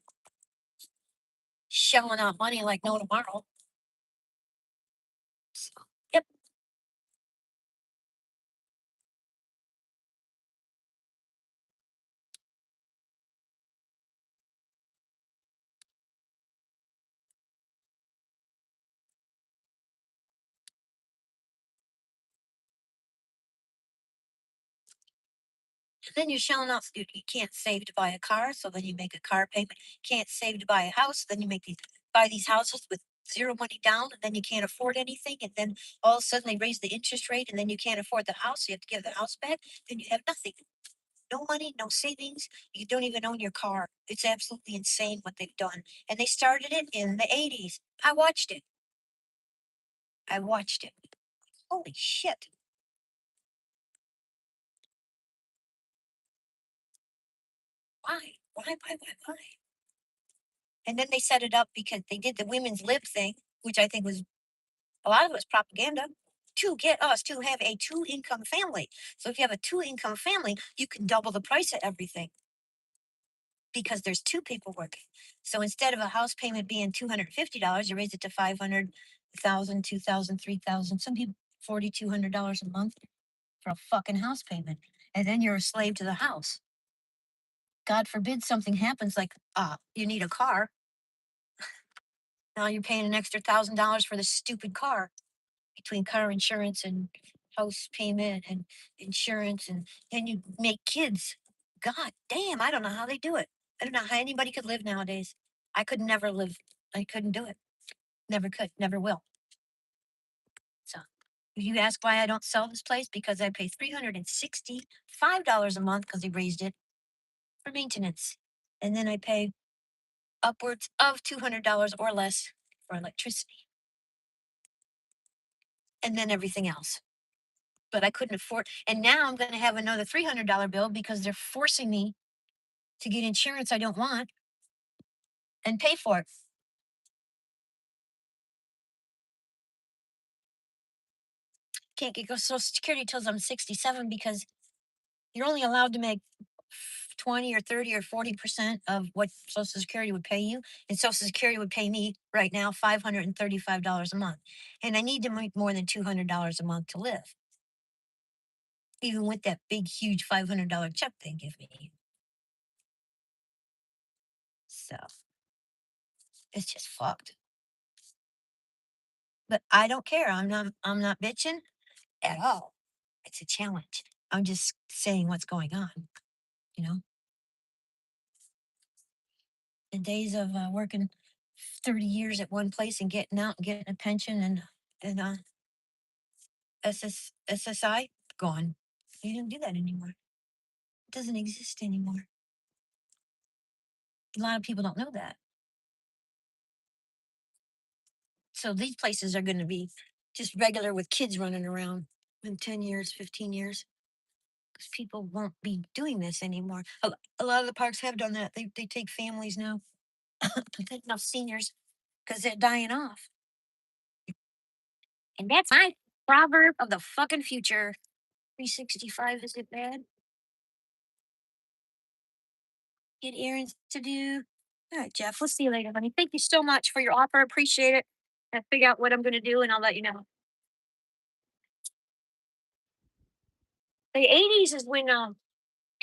shelling out money like no tomorrow. So, yep. And then you're shelling out. You can't save to buy a car, so then you make a car payment. Can't save to buy a house, then you buy these houses with zero money down, and then you can't afford anything, and then all of a sudden they raise the interest rate, and then you can't afford the house. So you have to give the house back. Then you have nothing. No money, no savings. You don't even own your car. It's absolutely insane what they've done. And they started it in the 80s. I watched it. I watched it. Holy shit. Why? Why? And then they set it up because they did the women's lib thing, which I think was a lot of it was propaganda to get us to have a two-income family. So if you have a two-income family, you can double the price of everything because there's two people working. So instead of a house payment being $250, you raise it to 500,000, 2,000, 3,000. Some people $4,200 a month for a fucking house payment, and then you're a slave to the house. God forbid something happens, like you need a car. Now you're paying an extra $1,000 for this stupid car between car insurance and house payment and insurance, and then you make kids. God damn, I don't know how they do it. I don't know how anybody could live nowadays. I could never live. I couldn't do it. Never could. Never will. So if you ask why I don't sell this place, because I pay $365 a month because they raised it for maintenance. And then I pay upwards of $200 or less for electricity. And then everything else. But I couldn't afford. And now I'm going to have another $300 bill because they're forcing me to get insurance I don't want and pay for it. can't get Social Security till I'm 67 because you're only allowed to make 20 or 30 or 40% of what Social Security would pay you. And Social Security would pay me right now $535 a month. And I need to make more than $200 a month to live, even with that big, huge $500 check they give me. So it's just fucked. But I don't care. I'm not bitching at all. It's a challenge. I'm just saying what's going on, you know? The days of working 30 years at one place and getting out and getting a pension and SSI gone. You don't do that anymore. It doesn't exist anymore. A lot of people don't know that. So these places are going to be just regular with kids running around in 10 years, 15 years, because people won't be doing this anymore. A lot of the parks have done that. They take families now. They take enough seniors because they're dying off. And that's my proverb of the fucking future. 365, is it bad? Get errands to do. All right, Jeff, we'll see you later, honey. Thank you so much for your offer. Appreciate it. I'll figure out what I'm going to do and I'll let you know. The 80s is when, the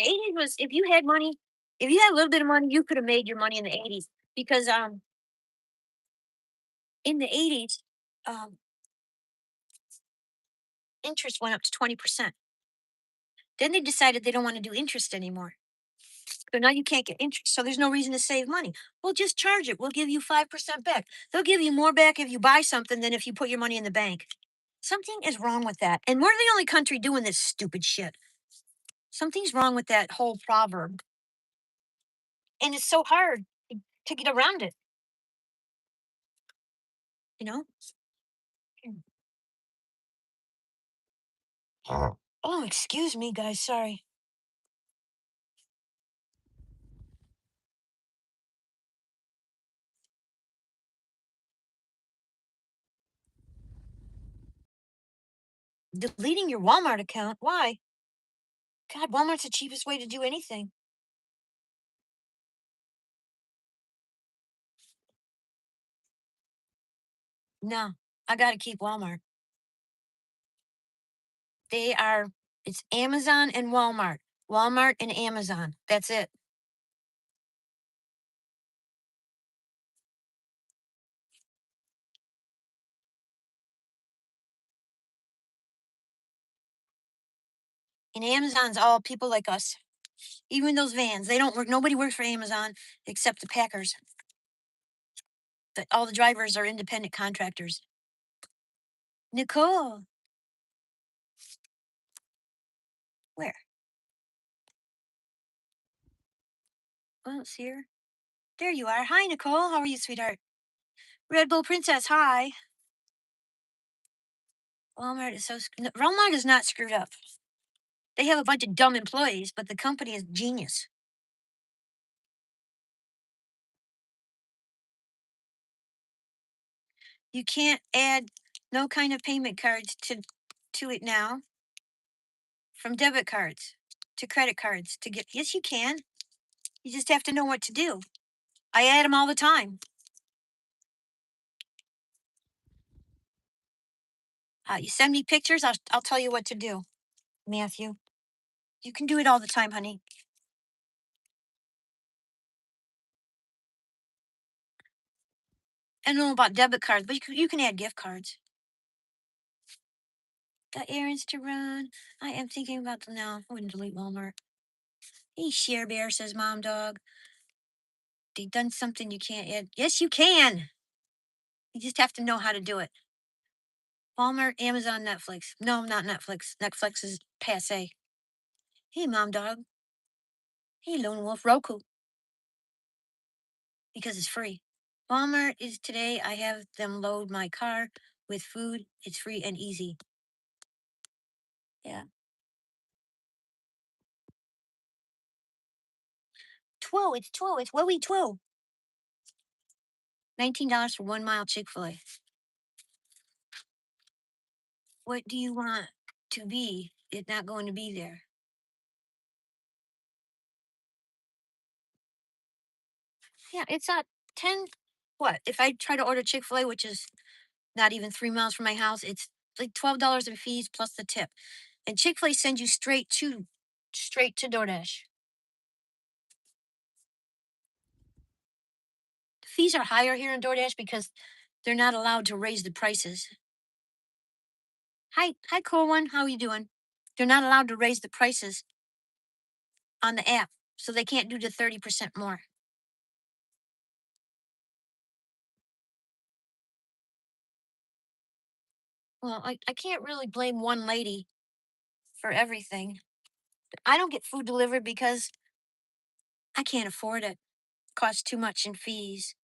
80s was, if you had money, if you had a little bit of money, you could have made your money in the 80s because, in the 80s, um, interest went up to 20%. Then they decided they don't want to do interest anymore. So now you can't get interest. So there's no reason to save money. Well, just charge it. We'll give you 5% back. They'll give you more back if you buy something than if you put your money in the bank. Something is wrong with that. And we're the only country doing this stupid shit. Something's wrong with that whole proverb. And it's so hard to get around it, you know? Oh, excuse me, guys. Sorry. Deleting your Walmart account? Why? God, Walmart's the cheapest way to do anything. No, I got to keep Walmart. They are, it's Amazon and Walmart. Walmart and Amazon. That's it. And Amazon's all people like us. Even those vans, they don't work. Nobody works for Amazon except the Packers. All the drivers are independent contractors. Nicole, where? I don't see her. There you are. Hi, Nicole. How are you, sweetheart? Red Bull Princess, hi. Walmart is so. Walmart is not screwed up. They have a bunch of dumb employees, but the company is genius. You can't add no kind of payment cards to it now. From debit cards to credit cards to get. Yes, you can. You just have to know what to do. I add them all the time. You send me pictures, I'll tell you what to do, Matthew. You can do it all the time, honey. I don't know about debit cards, but you can add gift cards. Got errands to run. I am thinking about them now. I wouldn't delete Walmart. Hey, Share Bear, says Mom Dog. They done something you can't add. Yes, you can. You just have to know how to do it. Walmart, Amazon, Netflix. No, not Netflix. Netflix is passe. Hey, Mom Dog. Hey, Lone Wolf. Roku. Because it's free. Walmart is today. I have them load my car with food. It's free and easy. Yeah. 12. It's 12. It's Willie 12. $19 for 1 mile Chick-fil-A. What do you want to be? It's not going to be there. Yeah, it's at 10. What? If I try to order Chick-fil-A, which is not even 3 miles from my house, it's like $12 in fees plus the tip. And Chick-fil-A sends you straight to DoorDash. The fees are higher here in DoorDash because they're not allowed to raise the prices. Hi, cool one. How are you doing? They're not allowed to raise the prices on the app, so they can't do the 30% more. Well, I can't really blame one lady for everything. I don't get food delivered because I can't afford it. Costs too much in fees.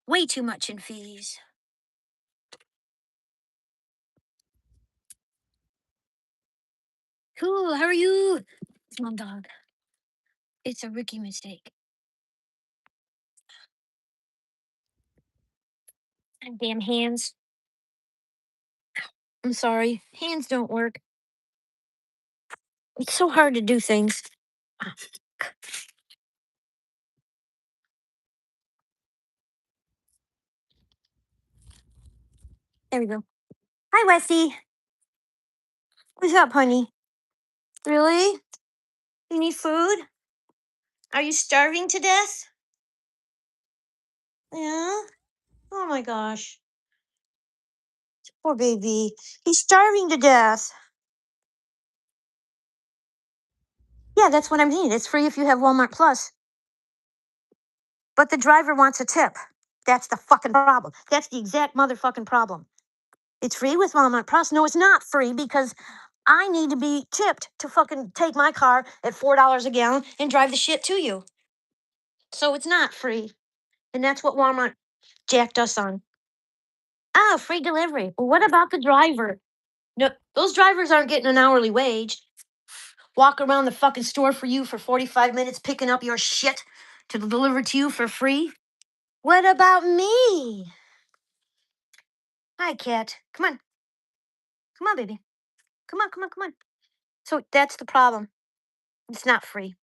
Way too much in fees. Cool, how are you? Small dog. It's a rookie mistake. Damn hands. I'm sorry. Hands don't work. It's so hard to do things. Ah, there we go. Hi, Westy. What's up, honey? Really? You need food? Are you starving to death? Yeah? Oh my gosh. Poor baby. He's starving to death. Yeah, that's what I mean. It's free if you have Walmart Plus. But the driver wants a tip. That's the fucking problem. That's the exact motherfucking problem. It's free with Walmart Plus. No, it's not free because I need to be tipped to fucking take my car at $4 a gallon and drive the shit to you. So it's not free. And that's what Walmart jacked us on. Oh, free delivery. Well, what about the driver? No, those drivers aren't getting an hourly wage. Walk around the fucking store for you for 45 minutes picking up your shit to deliver to you for free. What about me? Hi, cat. Come on. Come on, baby. Come on, come on, come on. So that's the problem. It's not free.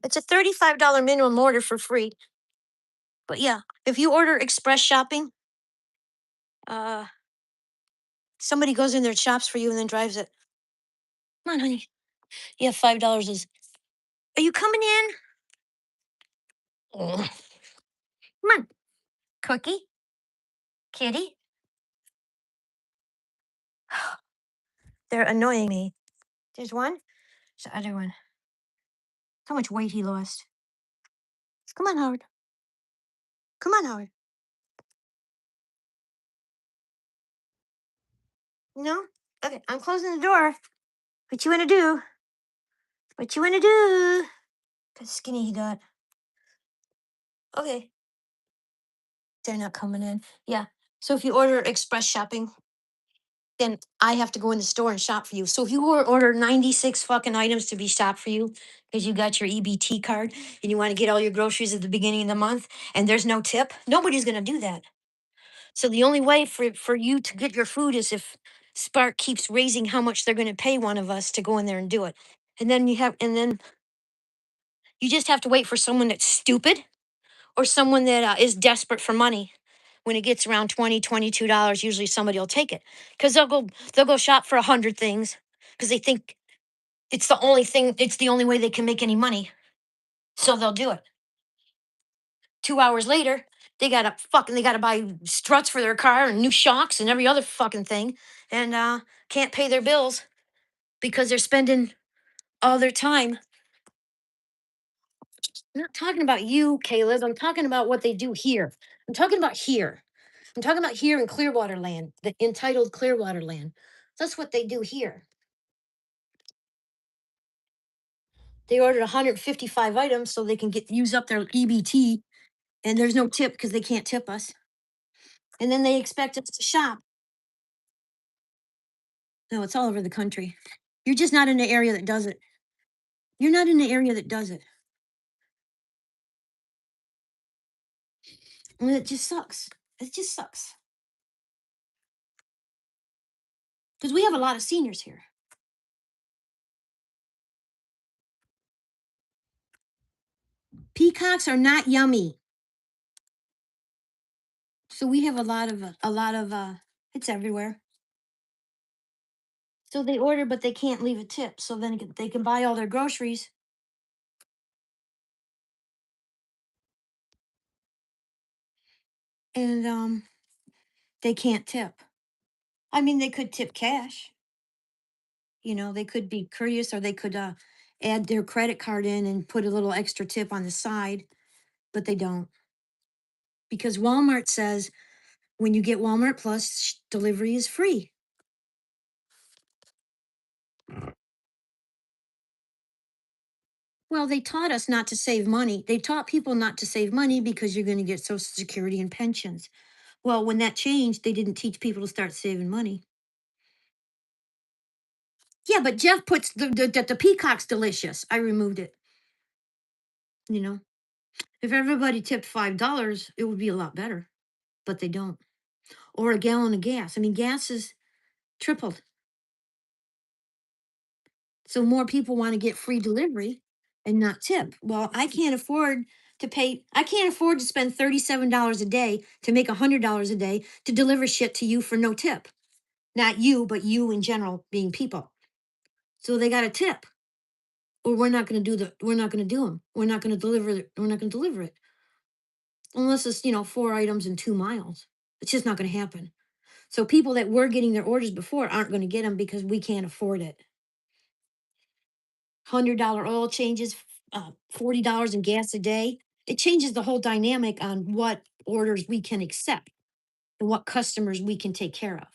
It's a $35 minimum order for free. But yeah, if you order express shopping, uh, somebody goes in there, shops for you, and then drives it. Come on, honey. Yeah, $5 is. Are you coming in? Ugh. Come on, cookie, kitty. They're annoying me. There's one. There's the other one. How much weight he lost. Come on, Howard. Come on, Howard. No? Okay, I'm closing the door. What you want to do? What you want to do? How skinny he got. Okay. They're not coming in. Yeah. So if you order express shopping, then I have to go in the store and shop for you. So if you order 96 fucking items to be shopped for you because you got your EBT card and you want to get all your groceries at the beginning of the month and there's no tip, nobody's going to do that. So the only way for you to get your food is if Spark keeps raising how much they're going to pay one of us to go in there and do it. And then you just have to wait for someone that's stupid or someone that is desperate for money. When it gets around $22, usually somebody will take it because they'll go shop for 100 things because they think it's the only thing, it's the only way they can make any money. So they'll do it. 2 hours later, they gotta buy struts for their car and new shocks and every other fucking thing, and can't pay their bills because they're spending all their time. I'm not talking about you, Caleb. I'm talking about what they do here. I'm talking about here. I'm talking about here in Clearwater Land, the entitled Clearwater Land. That's what they do here. They ordered 155 items so they can use up their EBT, and there's no tip because they can't tip us. And then they expect us to shop. No, it's all over the country. You're just not in the area that does it. You're not in the area that does it. And it just sucks. It just sucks. Because we have a lot of seniors here. Peacocks are not yummy. So we have it's everywhere. So they order, but they can't leave a tip. So then they can buy all their groceries and they can't tip. I mean, they could tip cash. They could be courteous or they could add their credit card in and put a little extra tip on the side, but they don't because Walmart says when you get Walmart Plus, delivery is free. Well, they taught us not to save money. They taught people not to save money because you're going to get Social Security and pensions. Well, when that changed, they didn't teach people to start saving money. Yeah, but Jeff puts the peacock's delicious. I removed it. You know, if everybody tipped $5, it would be a lot better, but they don't. Or a gallon of gas. I mean, gas is tripled. So more people want to get free delivery and not tip. Well, I can't afford to spend $37 a day to make $100 a day to deliver shit to you for no tip. Not you, but you in general being people. So they got a tip. Or we're not going to do them. We're not going to deliver it. Unless it's, 4 items in 2 miles. It's just not going to happen. So people that were getting their orders before aren't going to get them because we can't afford it. $100 oil changes, $40 in gas a day. It changes the whole dynamic on what orders we can accept and what customers we can take care of.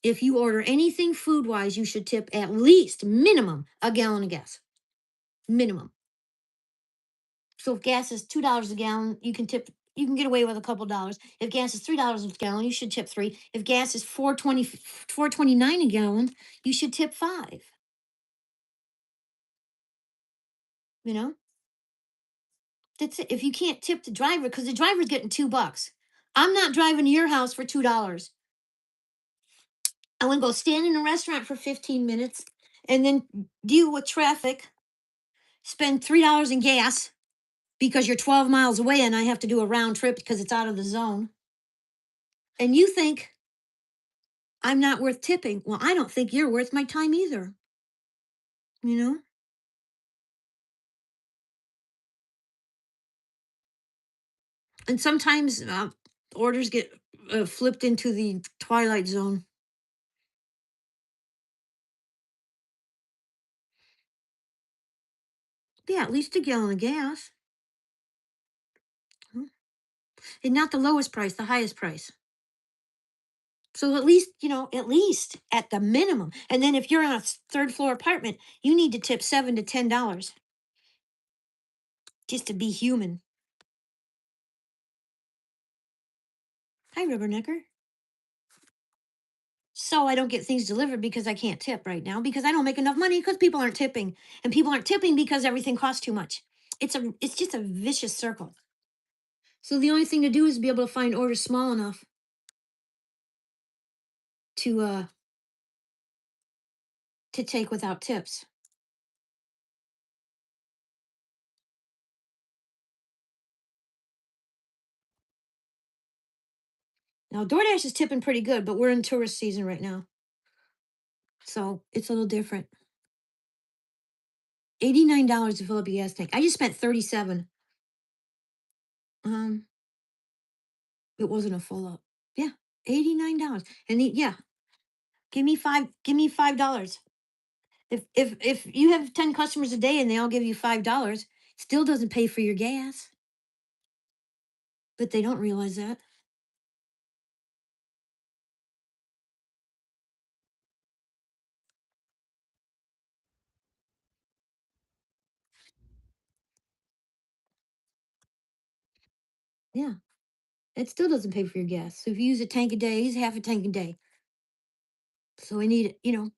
If you order anything food wise, you should tip at least minimum a gallon of gas. Minimum. So if gas is $2 a gallon, you can get away with a couple dollars. If gas is $3 a gallon, you should tip three. If gas is 4.29 a gallon, you should tip five. You know? That's it. If you can't tip the driver, because the driver's getting $2. I'm not driving to your house for $2. I want to go stand in a restaurant for 15 minutes and then deal with traffic, spend $3 in gas because you're 12 miles away and I have to do a round trip because it's out of the zone. And you think I'm not worth tipping. Well, I don't think you're worth my time either. You know? And sometimes orders get flipped into the twilight zone. Yeah, at least a gallon of gas. Hmm. And not the lowest price, the highest price. So at least, at least at the minimum. And then if you're on a third floor apartment, you need to tip $7 to $10 just to be human. Hi, Rubbernecker. So I don't get things delivered because I can't tip right now because I don't make enough money because people aren't tipping. And people aren't tipping because everything costs too much. It's just a vicious circle. So the only thing to do is be able to find orders small enough to to take without tips. Now DoorDash is tipping pretty good, but we're in tourist season right now. So it's a little different. $89 to fill up a gas tank. I just spent 37. Um, it wasn't a full up. Yeah, $89. And yeah, give me $5. If you have 10 customers a day and they all give you $5, still doesn't pay for your gas. But they don't realize that. Yeah. It still doesn't pay for your gas. So if you use a tank a day, use half a tank a day. So I need, an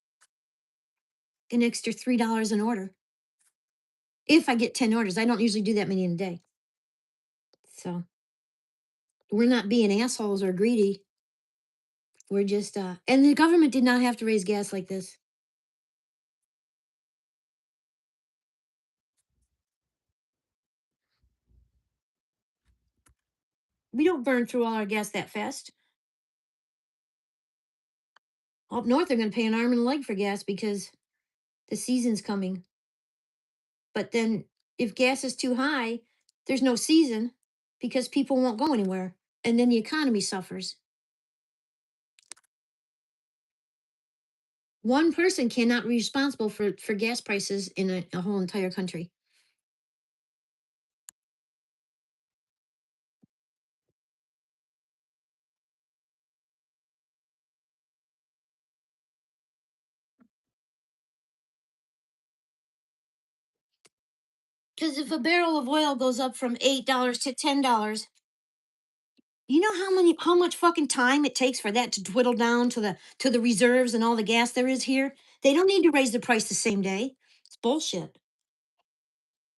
extra $3 an order. If I get 10 orders, I don't usually do that many in a day. So we're not being assholes or greedy. We're just and the government did not have to raise gas like this. We don't burn through all our gas that fast. Up north, they're going to pay an arm and a leg for gas because the season's coming. But then if gas is too high, there's no season because people won't go anywhere. And then the economy suffers. One person cannot be responsible for gas prices in a whole entire country. Because if a barrel of oil goes up from $8 to $10, you know how much fucking time it takes for that to dwindle down to the reserves and all the gas there is here? They don't need to raise the price the same day. It's bullshit.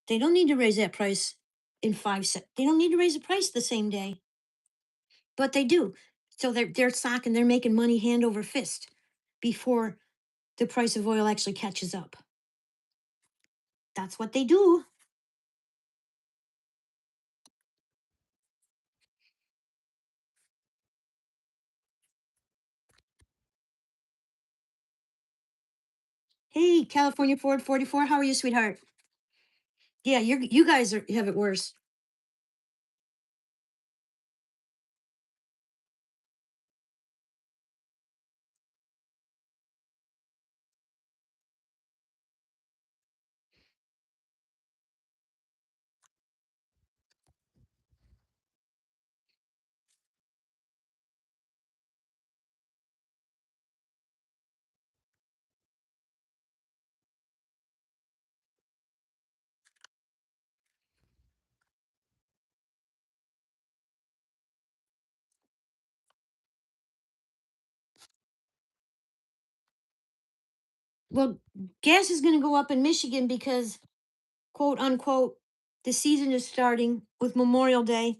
They don't need to raise that price in 5 cents. They don't need to raise the price the same day, but they do. So they're socking. They're making money hand over fist before the price of oil actually catches up. That's what they do. Hey, California Ford 44, how are you, sweetheart? Yeah, you guys have it worse. Well, gas is going to go up in Michigan because, quote unquote, the season is starting with Memorial Day,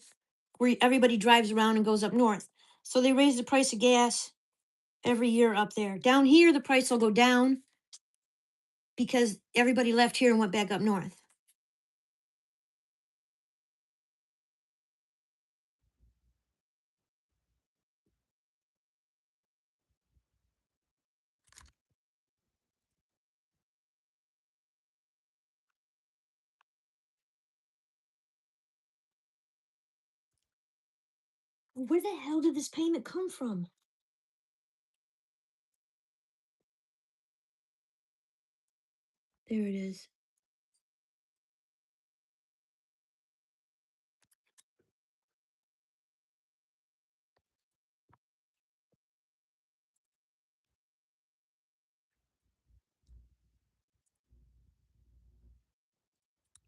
where everybody drives around and goes up north. So they raise the price of gas every year up there. Down here, the price will go down because everybody left here and went back up north. Where the hell did this payment come from? There it is.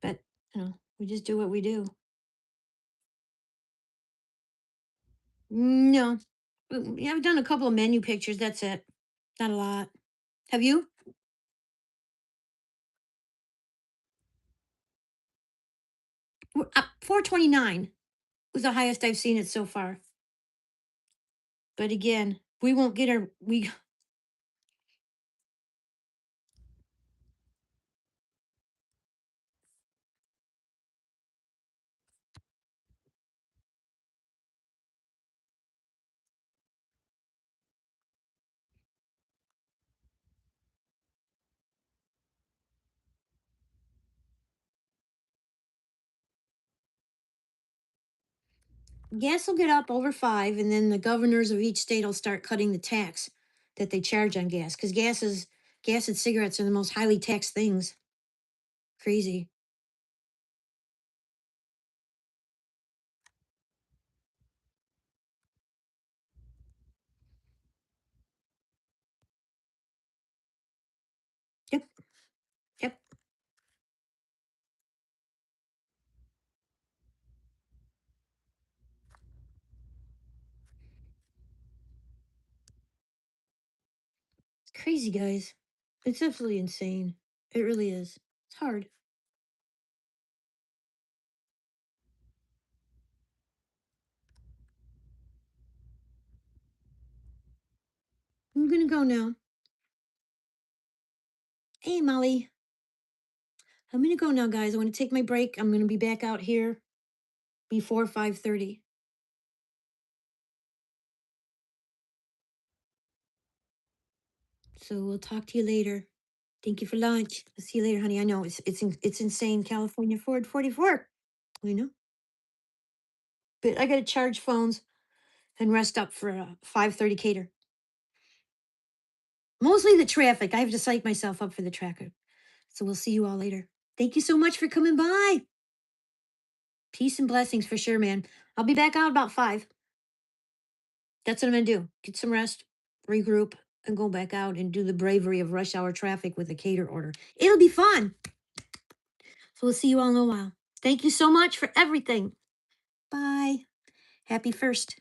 But, we just do what we do. No. Yeah, I've done a couple of menu pictures. That's it. Not a lot. Have you? 429 was the highest I've seen it so far. But again, we won't get our we gas will get up over 5, and then the governors of each state will start cutting the tax that they charge on gas because gas and cigarettes are the most highly taxed things. Crazy. Yep. Yep. It's crazy, guys. It's absolutely insane. It really is. It's hard. gonna go now. Hey, Molly. I'm gonna go now, guys. I want to take my break. I'm gonna be back out here before 5:30. So we'll talk to you later. Thank you for lunch. I'll see you later, honey. I know it's insane. California Ford 44. You know, but I gotta charge phones and rest up for a 5:30 cater. Mostly the traffic. I have to psych myself up for the tracker. So we'll see you all later. Thank you so much for coming by. Peace and blessings for sure, man. I'll be back out about 5. That's what I'm gonna do. Get some rest, regroup, and go back out and do the bravery of rush hour traffic with a cater order. It'll be fun. So we'll see you all in a while. Thank you so much for everything. Bye. Happy first.